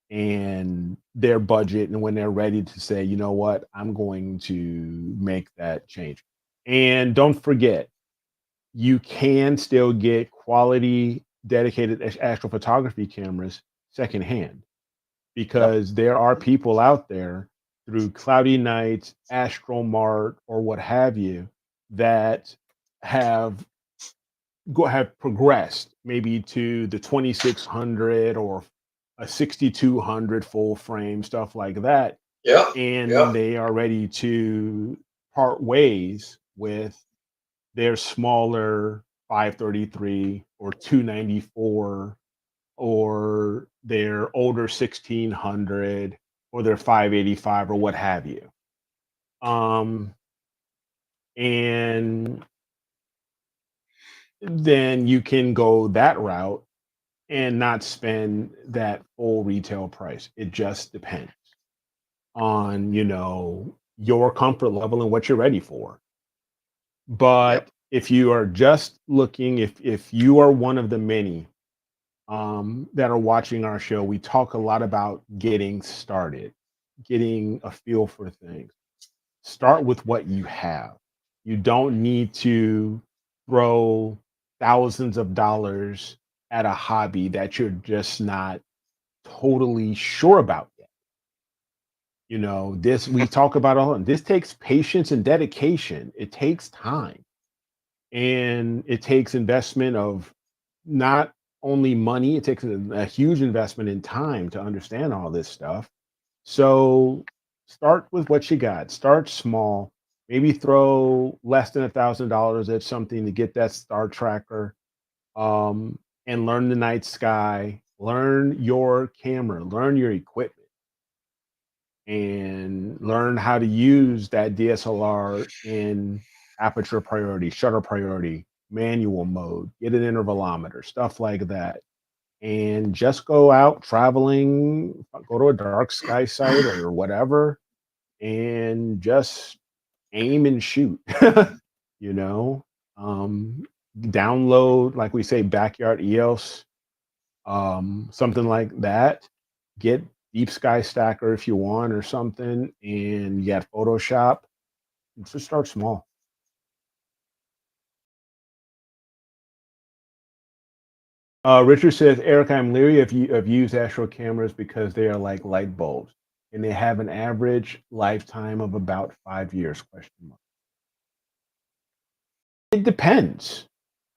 and their budget, and when they're ready to say, you know what, I'm going to make that change. And don't forget, you can still get quality dedicated astrophotography cameras secondhand, because there are people out there through Cloudy Nights, Astromart, or what have you, that have have progressed maybe to the 2600 or a 6200 full frame, stuff like that, Yeah. and Yeah. they are ready to part ways with their smaller 533 or 294 or their older 1600 or their 585 or what have you. And then you can go that route and not spend that full retail price. It just depends on, your comfort level and what you're ready for. But if you are just looking, if you are one of the many that are watching our show, we talk a lot about getting started, getting a feel for things. Start with what you have. You don't need to throw thousands of dollars at a hobby that you're just not totally sure about yet. This we talk about all, and this takes patience and dedication. It takes time, and it takes investment of not only money, it takes a huge investment in time to understand all this stuff. So start with what you got. Start small. Maybe throw less than $1,000 at something to get that star tracker, and learn the night sky. Learn your camera. Learn your equipment, and learn how to use that DSLR in aperture priority, shutter priority, manual mode. Get an intervalometer, stuff like that, and just go out traveling, go to a dark sky site or whatever, and just aim and shoot. you know, Download, like we say, backyard EOS, something like that. Get Deep Sky Stacker if you want or something, and you got Photoshop. Just start small. Richard says, Eric, I'm leery of used Astro cameras because they are like light bulbs and they have an average lifetime of about 5 years, question mark. It depends.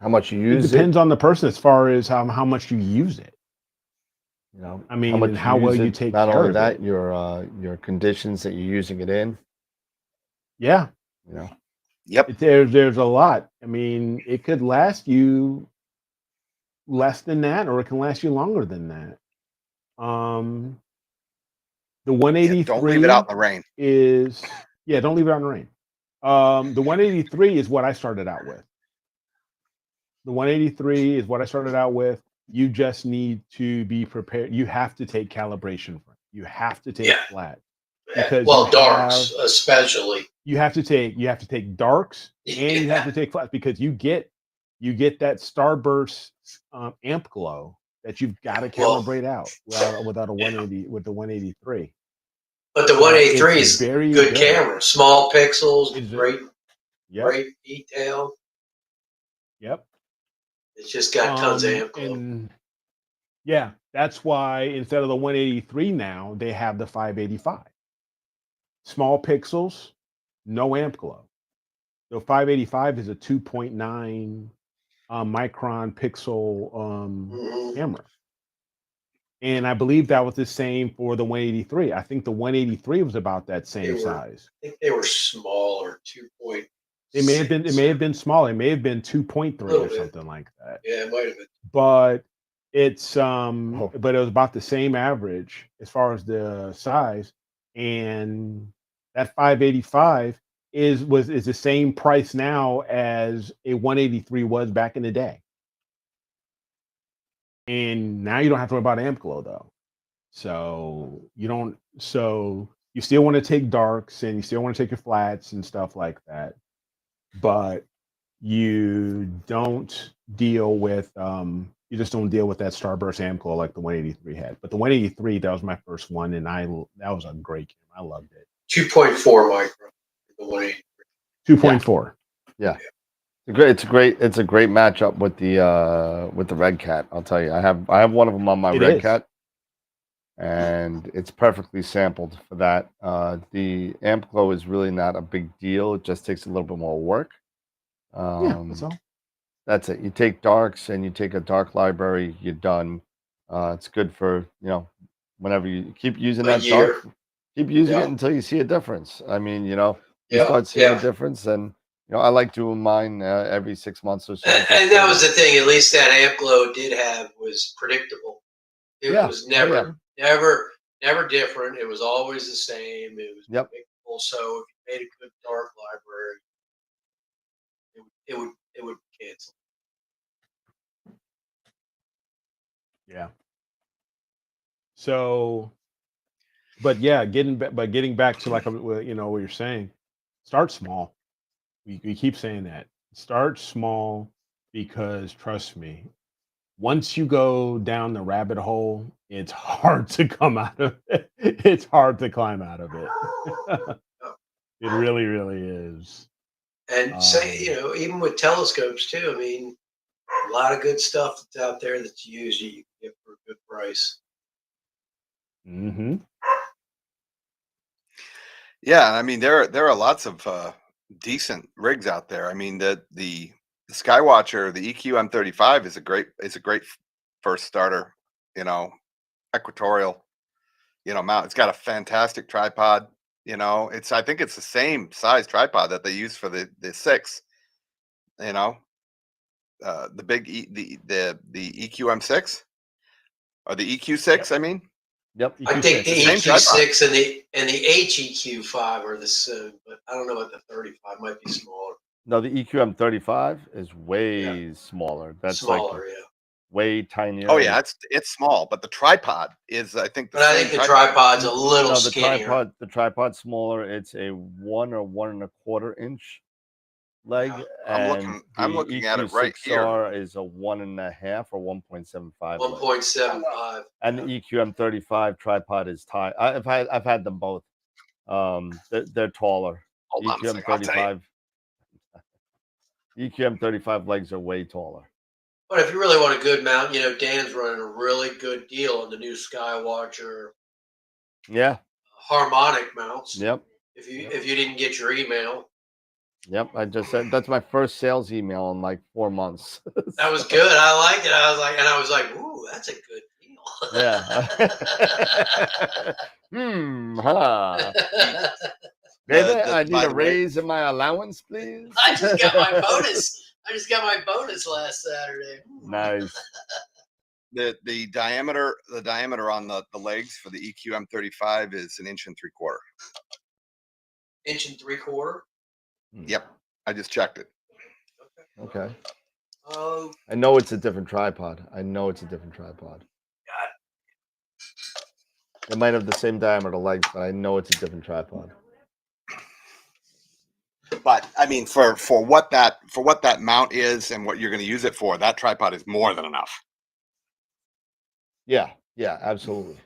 How much you It use depends on the person as far as how much you use it. I mean, how much and how well you take not care only of that, it. your conditions that you're using it in. Yeah. Yep. There's a lot. I mean, it could last you less than that, or it can last you longer than that. The 183 don't leave it out in the rain. Don't leave it out in the rain. The 183 is what I started out with. The 183 is what I started out with. You just need to be prepared. You have to take calibration for it. You have to take flat. Because darks especially. You have to take darks and you have to take flats, because you get that starburst amp glow that you've got to calibrate out without a 180 with the 183. But the 183 is very good camera. Small pixels, great detail. Yep. It's just got tons of amp glow. And that's why instead of the 183 now, they have the 585. Small pixels, no amp glow. The 585 is a 2.9 micron pixel camera. And I believe that was the same for the 183. I think the 183 was about that same size. I think they were smaller, 2. It may have been small. It may have been 2.3 or something like that. Yeah, it might have been. But it's but it was about the same average as far as the size. And that 585 is the same price now as a 183 was back in the day. And now you don't have to worry about amp glow though. So you still want to take darks and you still want to take your flats and stuff like that. But you don't deal with you just don't deal with that starburst amp glow like the 183 had. But the 183, that was my first one, and that was a great camera. I loved it. 2.4 micro. The 183. 2.4. Yeah. It's a great matchup with the Red Cat. I'll tell you, I have one of them on my Red Cat, and it's perfectly sampled for that. The amp glow is really not a big deal. It just takes a little bit more work. That's all. That's it. You take darks and you take a dark library, you're done. It's good for, whenever you keep using A that year. dark, keep using it Yeah. until you see a difference. I mean, you Yeah, start seeing a yeah. difference, and I like doing mine every 6 months or so. And that was the thing. At least that amp glow did have was predictable. It Yeah. was Oh, yeah. never different. It was always the same. It was Yep. predictable. So if you made a good dark library, it would cancel. Yeah. So, but yeah, getting back to like what you're saying, start small. We keep saying that. Start small, because trust me, once you go down the rabbit hole, it's hard to come out of it. It's hard to climb out of it. It really, really is. And say, even with telescopes too. I mean, a lot of good stuff that's out there that's used you can get for a good price. Mm-hmm. Yeah, I mean there are lots of decent rigs out there. I mean the Skywatcher, the EQ-M35 is a great first starter. Equatorial. Mount. It's got a fantastic tripod. I think it's the same size tripod that they use for the 6. The big the EQM6 or the EQ6. I mean, Yep. I think the Same EQ6 and the HEQ5 are the same, but I don't know what the 35 might be smaller. No, the EQM35 is way smaller. That's Smaller, like yeah. way tinier. oh yeah, it's small, but the tripod is, I think, the But I same think the tripod. tripod's a little No, skinnier. the tripod's smaller. It's a 1 or 1.25 inch leg, and I'm the looking at it right here. EQ6R is a 1.5 or 1.75 leg. 1.75. And the EQM35 tripod is tight. I've had them both. They're taller. Hold on a second, I'll tell you. EQM35 legs are way taller. But if you really want a good mount, Dan's running a really good deal on the new Skywatcher Yeah. harmonic mounts. Yep. If you didn't get your email. Yep. I just said that's my first sales email in like 4 months. That was good. I liked it. I was like, ooh, that's a good deal. Yeah. Baby, I need a raise in my allowance, please. I just got my bonus. Last Saturday. Nice. The diameter on the legs for the EQ-M35 is 1 3/4 inches. 1 3/4. Yep, I just checked it. Okay. Oh. I know it's a different tripod. God. It might have the same diameter legs, but I know it's a different tripod. But I mean, for what that mount is and what you're going to use it for, that tripod is more than enough. Yeah, absolutely.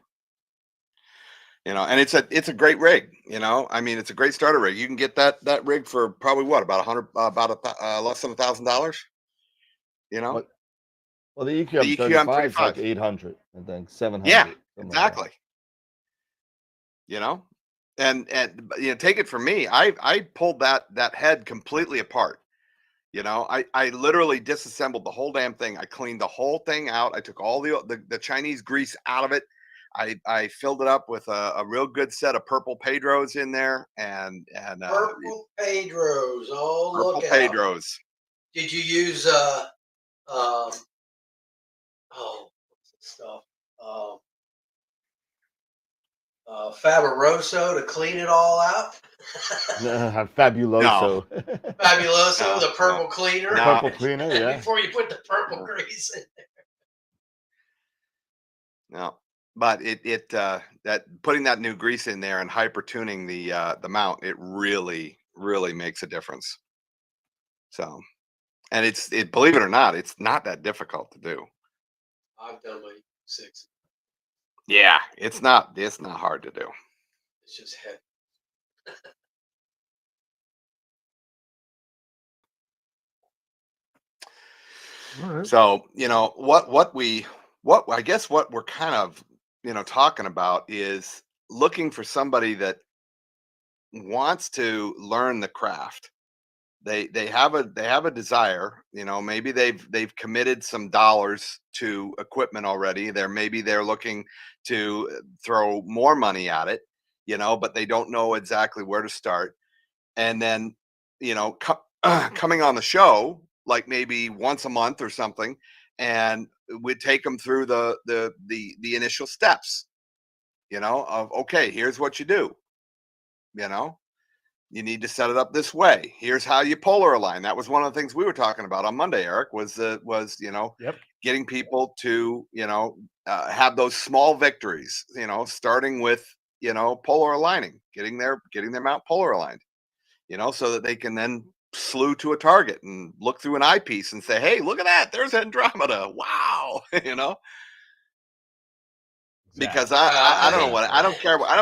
And it's a great rig. I mean, it's a great starter rig. You can get that rig for probably about less than $1,000. Well, the EQM35 is like 800, I think 700. Yeah, exactly. And take it from me, I pulled that head completely apart. I literally disassembled the whole damn thing. I cleaned the whole thing out. I took all the Chinese grease out of it. I filled it up with a real good set of purple Pedros in there, and purple Pedros. Oh, purple look out. Pedros. Did you use what's the stuff? Fabuloso to clean it all out? Fabuloso. Fabuloso, the purple cleaner. Purple cleaner, yeah. Before you put the purple grease in there. No, but that putting that new grease in there and hyper tuning the mount, it really makes a difference. So, and believe it or not, it's not that difficult to do. I've done my 6. Yeah, it's not hard to do. It's just heavy. All right. So, what I guess what we're kind of, talking about is looking for somebody that wants to learn the craft, they have a desire, you know, maybe they've committed some dollars to equipment already. Maybe they're looking to throw more money at it, you know, but they don't know exactly where to start. And then, you know, coming on the show like maybe once a month or something, and we'd take them through the initial steps, you know, of okay, here's what you do, you know. You need to set it up this way. Here's how you polar align. That was one of the things we were talking about on Monday, Eric, was you know, Yep. getting people to, you know, have those small victories, you know, starting with, you know, polar aligning, getting their mount polar aligned, you know, so that they can then slew to a target and look through an eyepiece and say, hey, look at that. There's Andromeda. Wow. You know, because I don't know what I don't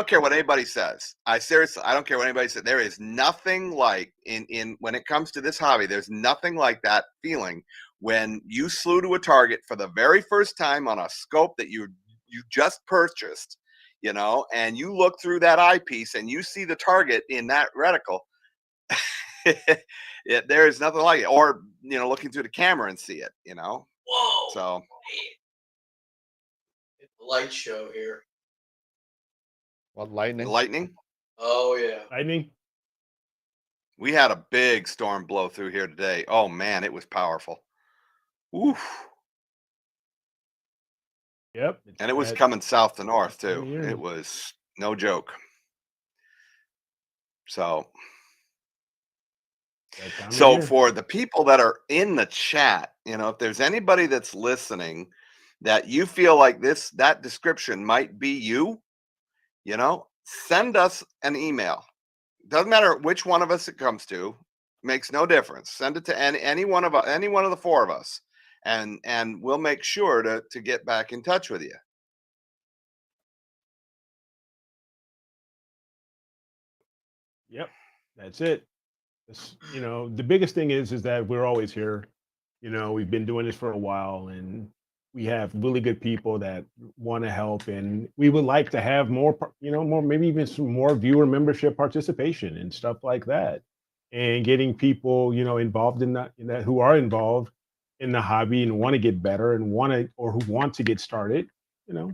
care what anybody says. I don't care what anybody says. There is nothing like in when it comes to this hobby, there's nothing like that feeling when you slew to a target for the very first time on a scope that you just purchased, you know, and you look through that eyepiece and you see the target in that reticle. There is nothing like it. Or, you know, looking through the camera and see it, you know. Whoa. So Light show here. What, lightning? lightning. Oh yeah. Lightning. We had a big storm blow through here today. Oh man, it was powerful. Oof. Yep. And it was coming south to north too. Yeah. It was no joke. So for the people that are in the chat, you know, if there's anybody that's listening that you feel like that description might be you, you know, send us an email. Doesn't matter which one of us it comes to, makes no difference. Send it to any one of the four of us, and we'll make sure to get back in touch with you. Yep, that's it. You know, the biggest thing is that we're always here. You know, we've been doing this for a while, and we have really good people that want to help, and we would like to have more, you know, more, maybe even some more viewer membership participation and stuff like that, and getting people, you know, involved in that, who are involved in the hobby and want to get better and who want to get started. You know,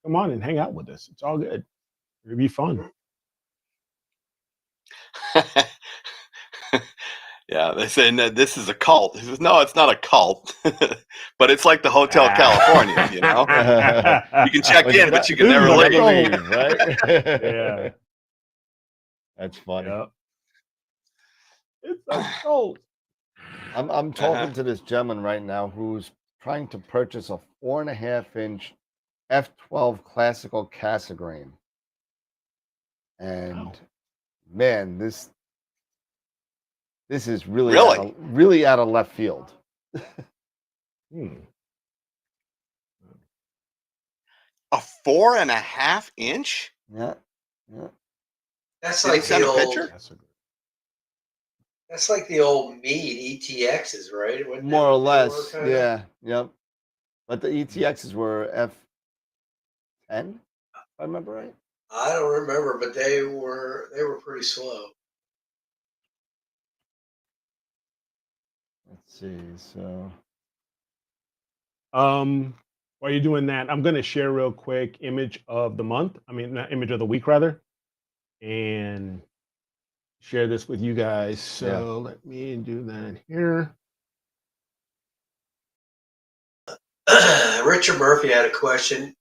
come on and hang out with us. It's all good. It'll be fun. Yeah, they say no, this is a cult. He says, no, it's not a cult, but it's like the Hotel California, you know. You can check in, but you can never leave, right? Yeah, That's funny. yep. It's a cult. I'm talking to this gentleman right now who's trying to purchase a 4.5-inch F12 classical Cassegrain, and Wow. man, this is really out of left field. A 4.5-inch? Yeah. That's Did he like send the a old. picture? That's like the old Meade ETXs, right? Wasn't More that or what they were less, kinda? yeah, yep. But the ETXs were F10, if I remember right. I don't remember, but they were pretty slow. Let's see. So, While you're doing that, I'm gonna share real quick image of the month. I mean, not image of the week rather, and share this with you guys. So let me do that here. Richard Murphy had a question.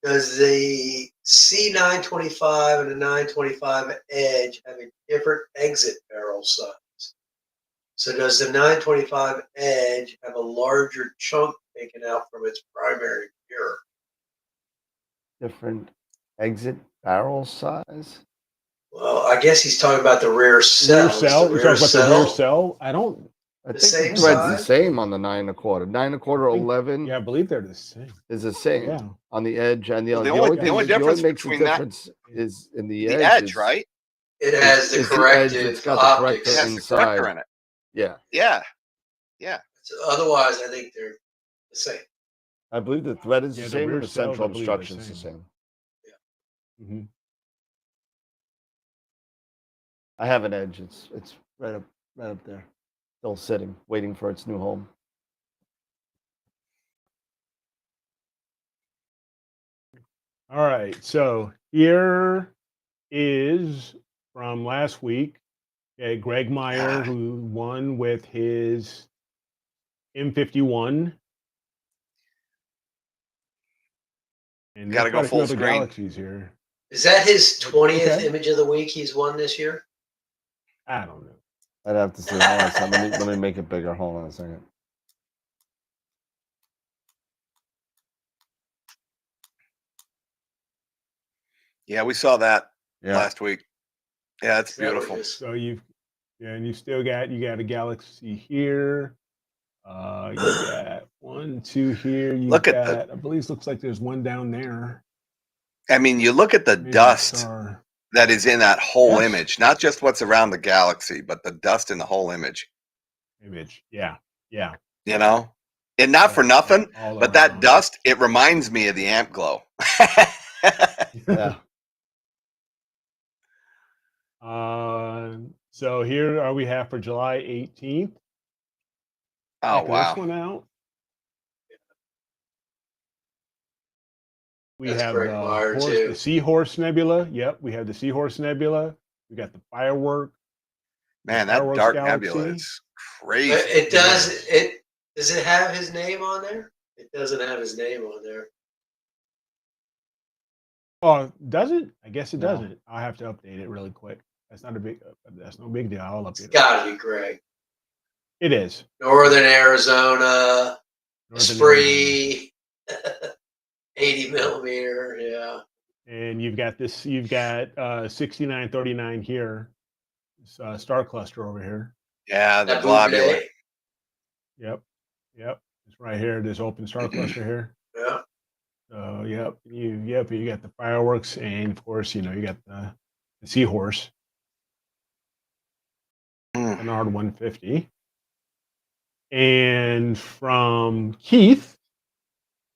Does the C925 and the 925 Edge have a different exit barrel size? So does the 925 Edge have a larger chunk taken out from its primary mirror? different exit barrel size. Well, I guess he's talking about the rear cell. Rear cell. You talking about the rear cell? I don't. I The think same the thread's the size? same on the 9 1/4. 9 1/4 11 Yeah, I believe they're the same. is the same Yeah. on the Edge, and the Well, only difference makes between the that- difference is in the The Edge, edge, right? It has the it's the edge corrective that's got the optics. corrector It has the inside. corrector in it. Yeah, Yeah. So otherwise, I think they're the same. I believe the thread is Yeah, the the same, rear and the cells, central I believe, are the obstruction is the same. same. Mm-hmm. I have an Edge. It's right up Right up there. Still sitting, waiting for its new home. All right. So here is from last week. Okay, Greg Meyer, God. who won with his M51. And Gotta there's go quite a few full other screen. galaxies here. Is that his 20th Okay. image of the week he's won this year? I don't know. I'd have to see. Hold on a second. Let me make it bigger. Hold on a second. Yeah, we saw that Yeah. last week. Yeah, it's That beautiful. was- So and you still got a galaxy here. You got 1, 2 here. You Look at got, I believe it looks like there's one down there. I mean, you look at the Maybe a dust star. that is in that whole Yes. image, not just what's around the galaxy, but the dust in the whole image. Image. Yeah. Yeah. You know, and not for Yeah, nothing, all but that around. dust, it reminds me of the amp glow. Yeah. So here are we have for July 18th. Oh, Check wow. this one out. We That's have Greg Meyer, the too. Seahorse Nebula. Yep, we have the Seahorse Nebula. We got the firework. Man, that Fireworks dark Galaxy. nebula is crazy. It does. Yes. Does it have his name on there? It doesn't have his name on there. Oh, does it? I guess it No. doesn't. I'll have to update it really quick. That's not a big. That's no big deal. I'll It's update it. got to be Greg. It is. Northern Arizona, Northern Spree, 80 millimeter. Yeah. And you've got 6939 here. Star cluster over here. Yeah, the That globular. Buble. Yep. It's right here. This open star cluster here. Yeah. So you got the fireworks, and of course, you got the Seahorse, Mm. Bernard 150. And from Keith,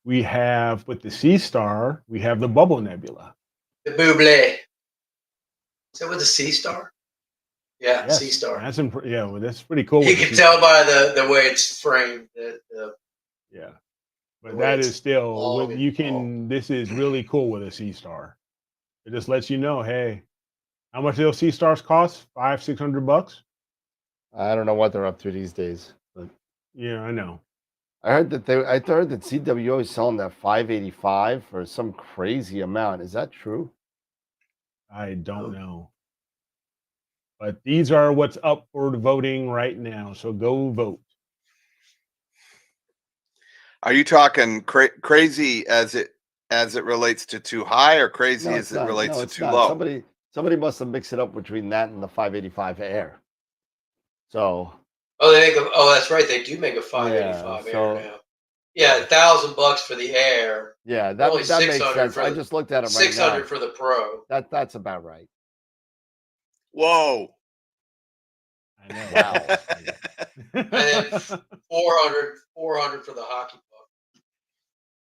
we have with the Sea Star, we have the Bubble Nebula. The Buble. Is that with the Sea Star? Yeah, Yes, Sea Star. That's well, that's pretty cool. You with the can Sea tell Star. by the way it's framed that Yeah. But the way that it's is still long what and you tall. can. This is really cool with a Sea Star. It just lets you know, hey, how much do those Sea Stars cost? $500-600. I don't know what they're up to these days, but Yeah, I know. I heard that CWO is selling that 585 for some crazy amount. Is that true? I don't know. But these are what's up for the voting right now. So go vote. Are you talking crazy as it relates to too high, or crazy No, as it's it not. relates No, to it's too not. low? Somebody must have mixed it up between that and the 585 Air. So Oh, that's right. They do make a 585 Yeah, air so- now. Yeah, $1,000 for the air. yeah, that Only makes 600 sense. for I the- just looked at it right 600 now. for the Pro. That's about right. Whoa. I know. Wow. And then 400 for the hockey puck.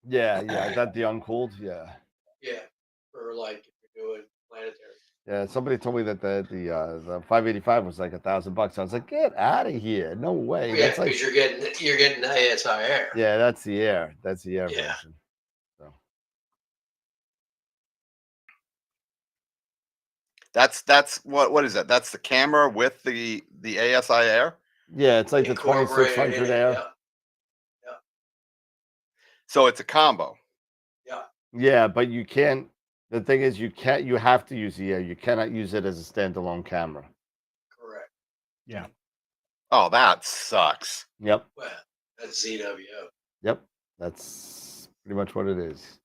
Yeah, that the uncooled. Yeah. Yeah, for like if you're doing planetary. Yeah, somebody told me that the 585 was like $1,000. I was like, get out of here! No way. Yeah, That's like, because you're getting ASI air. yeah, that's the air. That's the air Yeah. version. So That's what is that? That's the camera with the ASI air. yeah, it's like the Incorporated in 2600 it, air. Yeah. So it's a combo. Yeah, but you can't. The thing is, you have to use the air. You cannot use it as a standalone camera. Correct. Yeah. Oh, that sucks. Yep. Well, that's ZWO. Yep. That's pretty much what it is.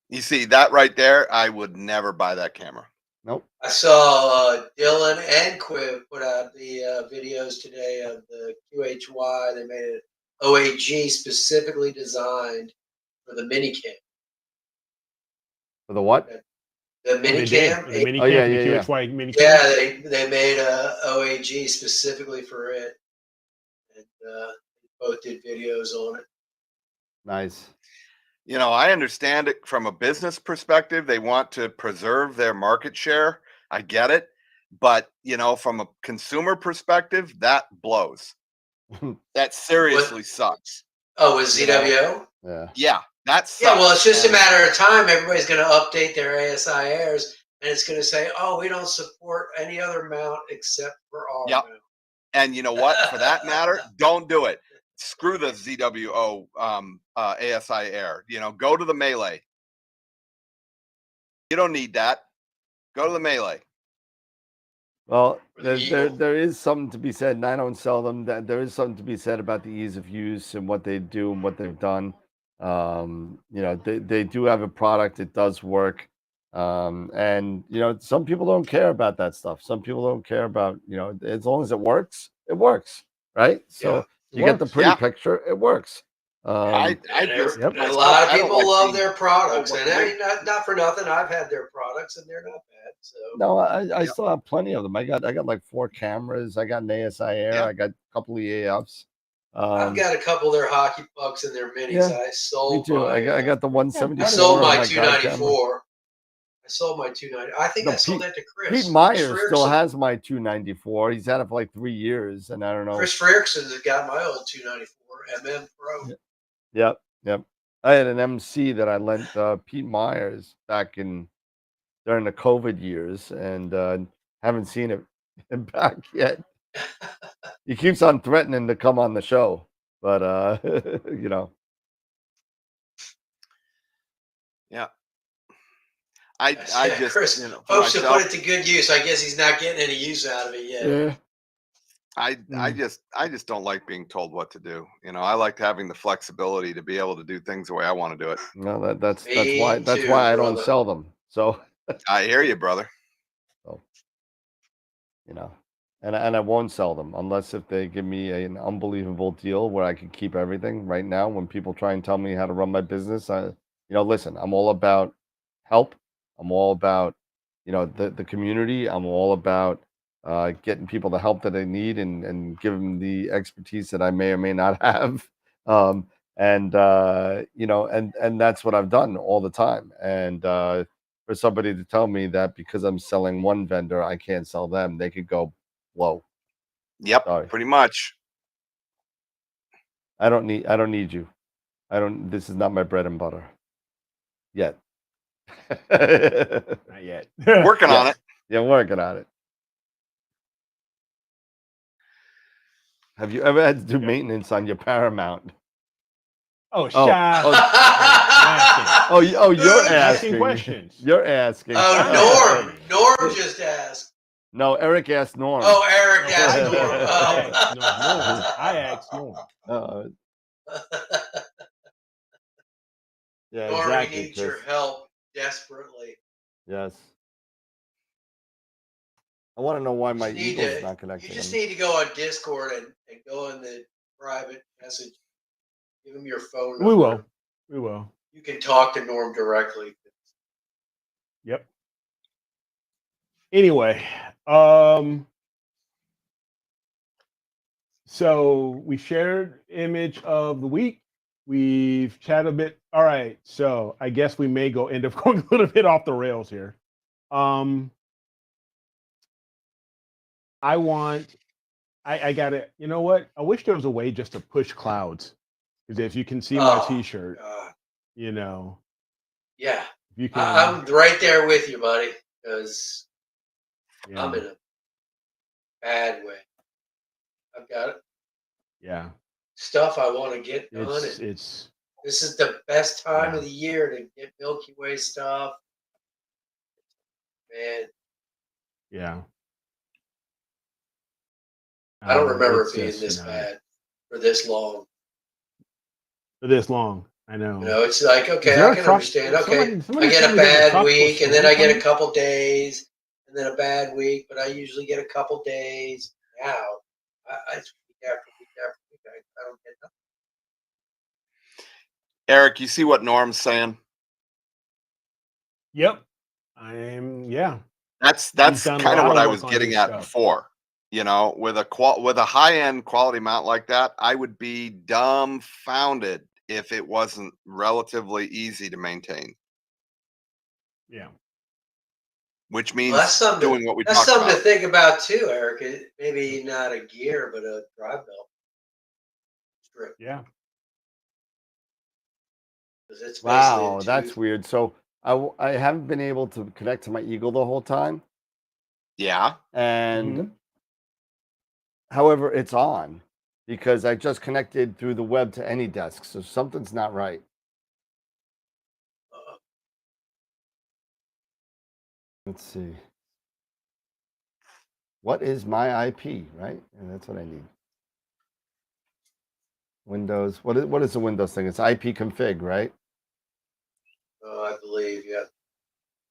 You see that right there? I would never buy that camera. Nope. I saw Dylan and Quiv put out the videos today of the QHY. They made an OAG specifically designed for the minicam. For the what? The They did. minicam. The minicam, Oh, yeah, the yeah, yeah. QHY minicam. Yeah, they made a OAG specifically for it, and both did videos on it. Nice. You know, I understand it from a business perspective. They want to preserve their market share. I get it. But you know, from a consumer perspective, that blows. That seriously sucks. Oh, with You know? ZWO? Yeah. Yeah, that sucks. Yeah, well, it's just a And- matter of time. Everybody's going to update their ASI airs, and it's going to say, "Oh, we don't support any other mount except for our Yep. mount." And you know what? For that matter, don't do it. Screw the ZWO ASI air. You know, go to the Melee. You don't need that. Go to the Melee. Well, Or the Eagle. there is something to be said, and I don't sell them. That there is something to be said about the ease of use and what they do and what they've done. You know, they do have a product. It does work. And you know, some people don't care about that stuff. Some people don't care about, you know, as long as it works, right? So Yeah, you get the works. pretty Yeah. picture, it works. I And just Yep. a myself, lot of I don't people like love being their products, told and what I to mean, not for nothing. I've had their products, and they're not bad. So No, I Yep. still have plenty of them. I got like 4 cameras. I got an ASI Air. Yeah. I got a couple of EAFs. I've got a couple of their hockey pucks and their minis. Yeah, I me sold too. my. I got the I 174 sold on my my guide camera. 294. I sold my 290. I think No, I sold Pete- that to Chris. Pete Chris Myers still Frierson. has my 294. He's had it for like 3 years, and I don't know. Chris Frierson has got my old 294 MM Pro. Yep, yep. I had an MC that I lent Pete Myers back in during the COVID years, and haven't seen it back yet. He keeps on threatening to come on the show, but you know. Yeah. I just Chris you know, for hopes to myself, put it to good use. I guess he's not getting any use out of it yet. Yeah. I just don't like being told what to do. You know, I like having the flexibility to be able to do things the way I want to do it. No, that's Me why too, I don't brother. sell them. So, I hear you, brother. you know, and I won't sell them unless if they give me an unbelievable deal where I can keep everything. Right now, when people try and tell me how to run my business, you know, listen, I'm all about help. I'm all about, you know, the community. I'm all about getting people the help that they need and give them the expertise that I may or may not have. And you know, and that's what I've done all the time. And for somebody to tell me that because I'm selling one vendor, I can't sell them, they could go blow. Yep, Sorry. pretty much. I don't need you. This is not my bread and butter. Yet. Not yet. Working on it. Yeah, working on it. Have you ever had to do maintenance on your Paramount? Oh, Oh, Shy. oh, you're Asking asking questions. You're asking. Oh, Norm just asked. No, Eric asked Norm. Oh, Eric asked Norm. I asked Norm. Yeah, Norm, exactly. he needs your Chris. help desperately. Yes. I want to know why my You need Eagle's to- not connected. You just need to go on Discord and go in the private message. Give him your phone number. We will. You can talk to Norm directly. Yep. Anyway, so we shared image of the week. We've chatted a bit. All right, so I guess we may end up going a little bit off the rails here. I got it. You know what? I wish there was a way just to push clouds. Because if you can see my T-shirt, you know. Yeah. You can. I'm right there with you, buddy. Because I'm in a bad way. I've got stuff I want to get done. This is the best time of the year to get Milky Way stuff. Man. Yeah. I don't remember it being this bad for this long. For this long, I know. You know, it's like, okay, I can understand. Okay, I get a bad week, and then I get a couple days, and then a bad week, but I usually get a couple days. Now, it's week after week after week. I don't get nothing. Eric, you see what Norm's saying? Yep. That's kind of what I was getting at before. You know, with a high-end quality mount like that, I would be dumbfounded if it wasn't relatively easy to maintain. Yeah. which Well, means that's something. doing what we That's talked something about. to think about too, Eric. Maybe not a gear, but a drive belt strip. Yeah. Because it's Wow, basically that's weird. So I haven't been able to connect to my Eagle the whole time, Yeah. and Mhm. however, it's on because I just connected through the web to AnyDesk, so something's not right. Let's see. What is my IP, right? And that's what I need. Windows. What is the Windows thing? It's IP config, right? I believe, yeah.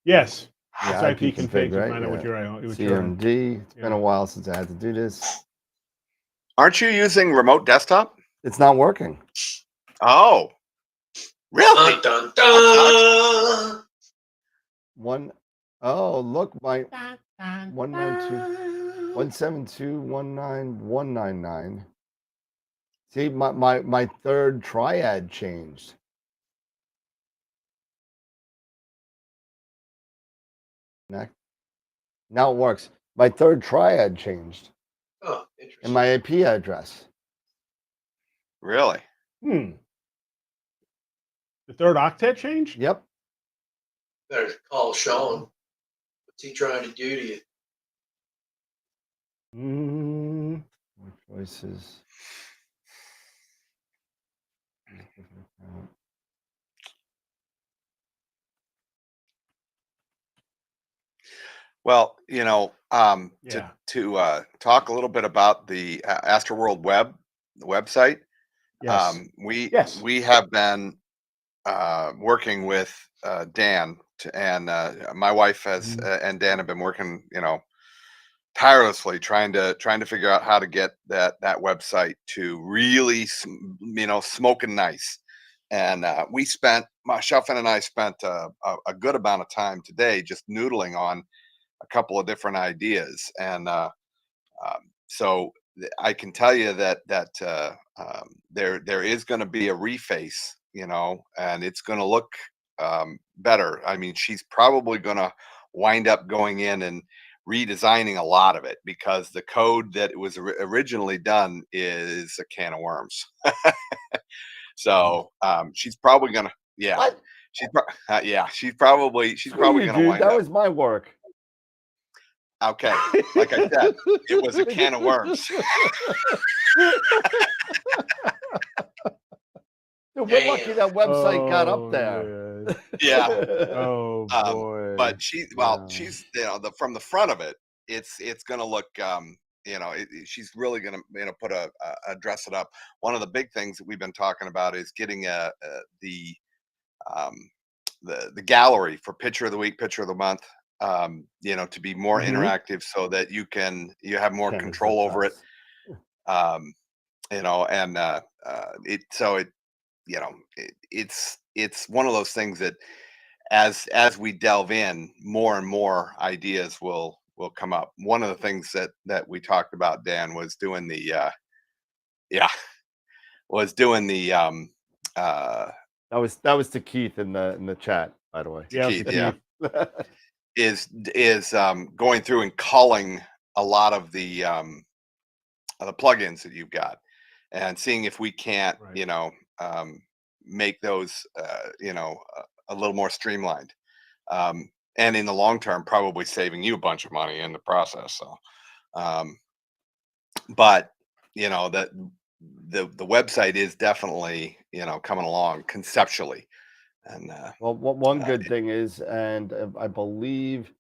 Yes. Yeah, It's IP config to right? find out what Yeah. you're on. CMD. It's been Yeah. a while since I had to do this. Aren't you using remote desktop? It's not working. Oh, really? Dun, dun, That dun. Oh, look, my 192.172.19199. See, my third triad changed. Now it works. My third triad changed Oh, in interesting. my IP address. Really? The third octet changed? Yep. Better call Sean. What's he trying to do to you? More choices. Well, Yeah. to talk a little bit about the AstroWorld the website. Yes. Yes. We have been working with Dan, and my wife has and Dan have been working, tirelessly trying to figure out how to get that website to really, smoking nice. And my Shuffin and I spent a good amount of time today just noodling on a couple of different ideas, and so I can tell you that there is going to be a reface, and it's going to look better. I mean, she's probably going to wind up going in and redesigning a lot of it because the code that was originally done is a can of worms. So she's probably going to, yeah, What? she's probably Screw you, going to dude. wind That up. was my work. Okay, like I said, it was a can of worms. Dude, we're lucky that website got up there. Man. Yeah. Oh boy. But she's from the front of it, it's going to look, she's really going to put a dress it up. One of the big things that we've been talking about is getting the gallery for picture of the week, picture of the month, to be more interactive so that you have more Ken is control the over it. best. And it's one of those things that as we delve in, more and more ideas will come up. One of the things that we talked about, Dan, was doing the That was to Keith in the chat, by the way. Yeah, Keith, Keith. is going through and culling a lot of the plugins that you've got and seeing if we can't, Right. make those, a little more streamlined. And in the long term, probably saving you a bunch of money in the process. So, but that the website is definitely, coming along conceptually. And Well, one good thing is, and I believe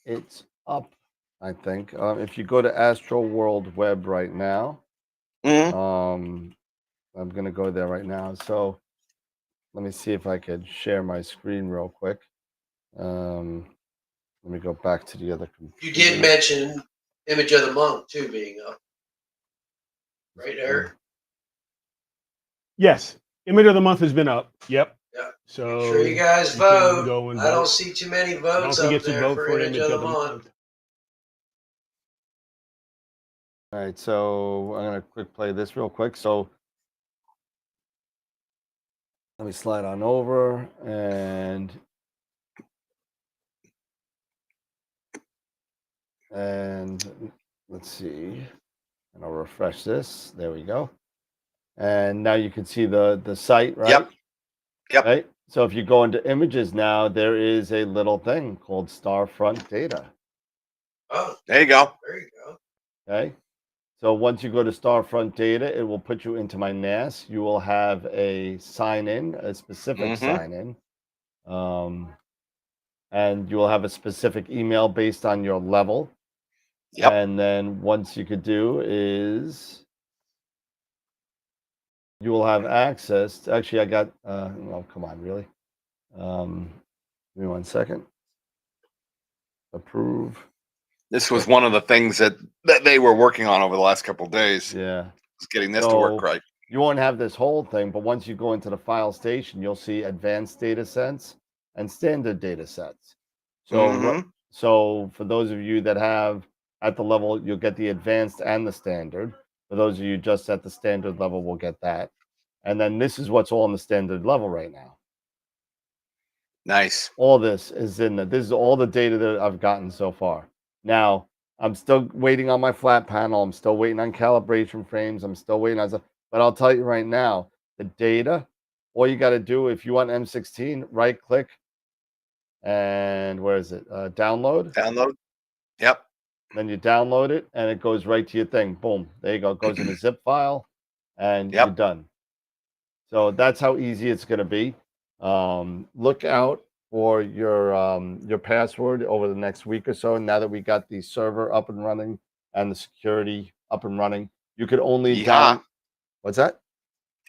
it's up. I think if you go to Astro World Web right now, I'm gonna go there right now. So let me see if I could share my screen real quick. Let me go back to the other computer. You did mention Image of the Month too being up, right, Eric? Yes. Image of the month has been up. Yep. Yeah. So Make sure you guys can vote. go and I don't vote. see too many Don't votes up forget to there vote for Image of the Month. All right, so I'm gonna quick play this real quick. So let me slide on over, and And let's see. And I'll refresh this. There we go. And now you can see the site, right? Yep. Yep. Right. So if you go into images now, there is a little thing called Starfront Data. Oh, There you go. there you go. Okay. So once you go to Starfront Data, it will put you into my NAS. You will have a sign in, a specific sign in. And you will have a specific email based on your level. Yep. And then once you could do is you will have access to, actually I got oh come on, really? Give me 1 second. Approve. This was one of the things that they were working on over the last couple of days. Yeah. Was getting this to work So right. you won't have this whole thing, but once you go into the file station, you'll see advanced data sets and standard data sets. So so for those of you that have at the level, you'll get the advanced and the standard. For those of you just at the standard level, will get that. And then this is what's all on the standard level right now. Nice. All this is in the, this is all the data that I've gotten so far. Now, I'm still waiting on my flat panel. I'm still waiting on calibration frames. I'm still waiting on, but I'll tell you right now, the data, all you got to do, if you want M16, right click and where is it? Download. Download. Yep. Then you download it and it goes right to your thing. Boom. There you go. It goes in a zip file and you're done. So that's how easy it's going to be. Look out for your password over the next week or so. Now that we got the server up and running and the security up and running, you could only what's that?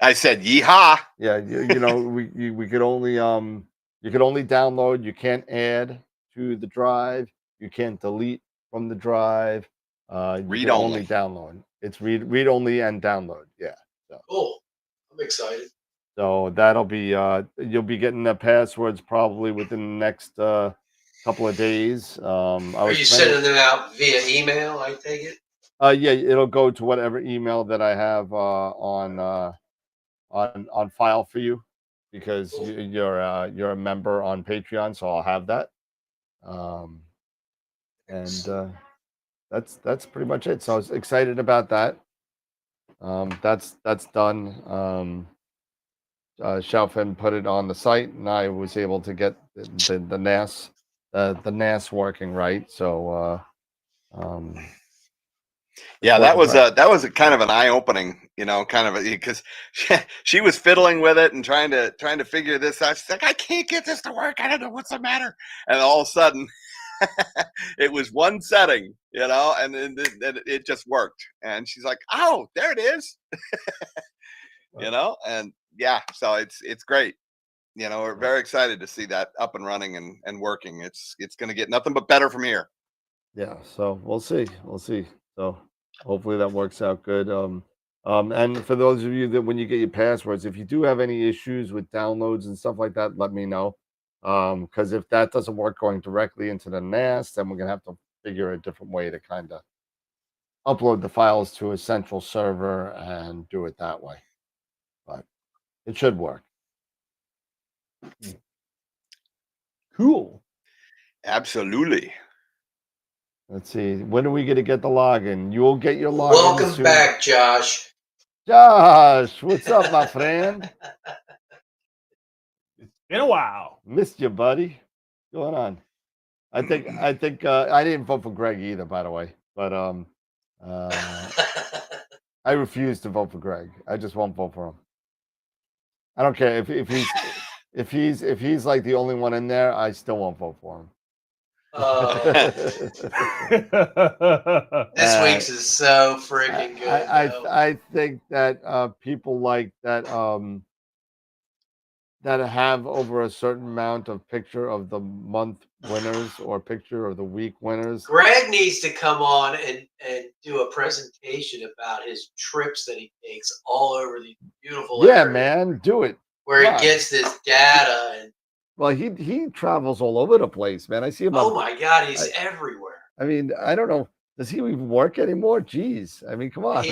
I said yeehaw. Yeah, you know, we could only you could only download. You can't add to the drive. You can't delete from the drive. Read can only. only download. It's read only and download. Yeah. So. Cool. I'm excited. So that'll be you'll be getting the passwords probably within the next couple of days. Are you sending them out via email? I take it. Yeah, it'll go to whatever email that I have on file for you, because you're a member on Patreon, so I'll have that. And that's pretty much it. So I was excited about that. That's done. Xiaofan put it on the site, and I was able to get the NAS working right. So yeah, that was a kind of an eye opening, you know, kind of because she was fiddling with it and trying to figure this out. She's like, I can't get this to work. I don't know what's the matter. And all of a sudden, it was one setting, you know, and then it just worked. And she's like, oh, there it is. You know, and yeah, so it's great. You know, we're very excited to see that up and running and working. It's going to get nothing but better from here. Yeah, so we'll see. So hopefully that works out good. And for those of you that when you get your passwords, if you do have any issues with downloads and stuff like that, let me know. Because if that doesn't work going directly into the NAS, then we're gonna have to figure a different way to kind of upload the files to a central server and do it that way. But it should work. Cool. Absolutely. Let's see. When are we going to get the login? You will get your login. Welcome soon. back, Josh. Josh, what's up, my friend? It's been a while. Missed you, buddy. What's going on? I think I didn't vote for Greg either, by the way. But I refuse to vote for Greg. I just won't vote for him. I don't care if he's like the only one in there. I still won't vote for him. This week's is so freaking good. I think that people like that that have over a certain amount of picture of the month winners or picture of the week winners. Greg needs to come on and do a presentation about his trips that he takes all over the beautiful area Man, do it. where he gets this data and well, he travels all over the place, man. I see him. Oh my God, he's everywhere. I mean, I don't know. Does he even work anymore? Jeez. I mean, come on.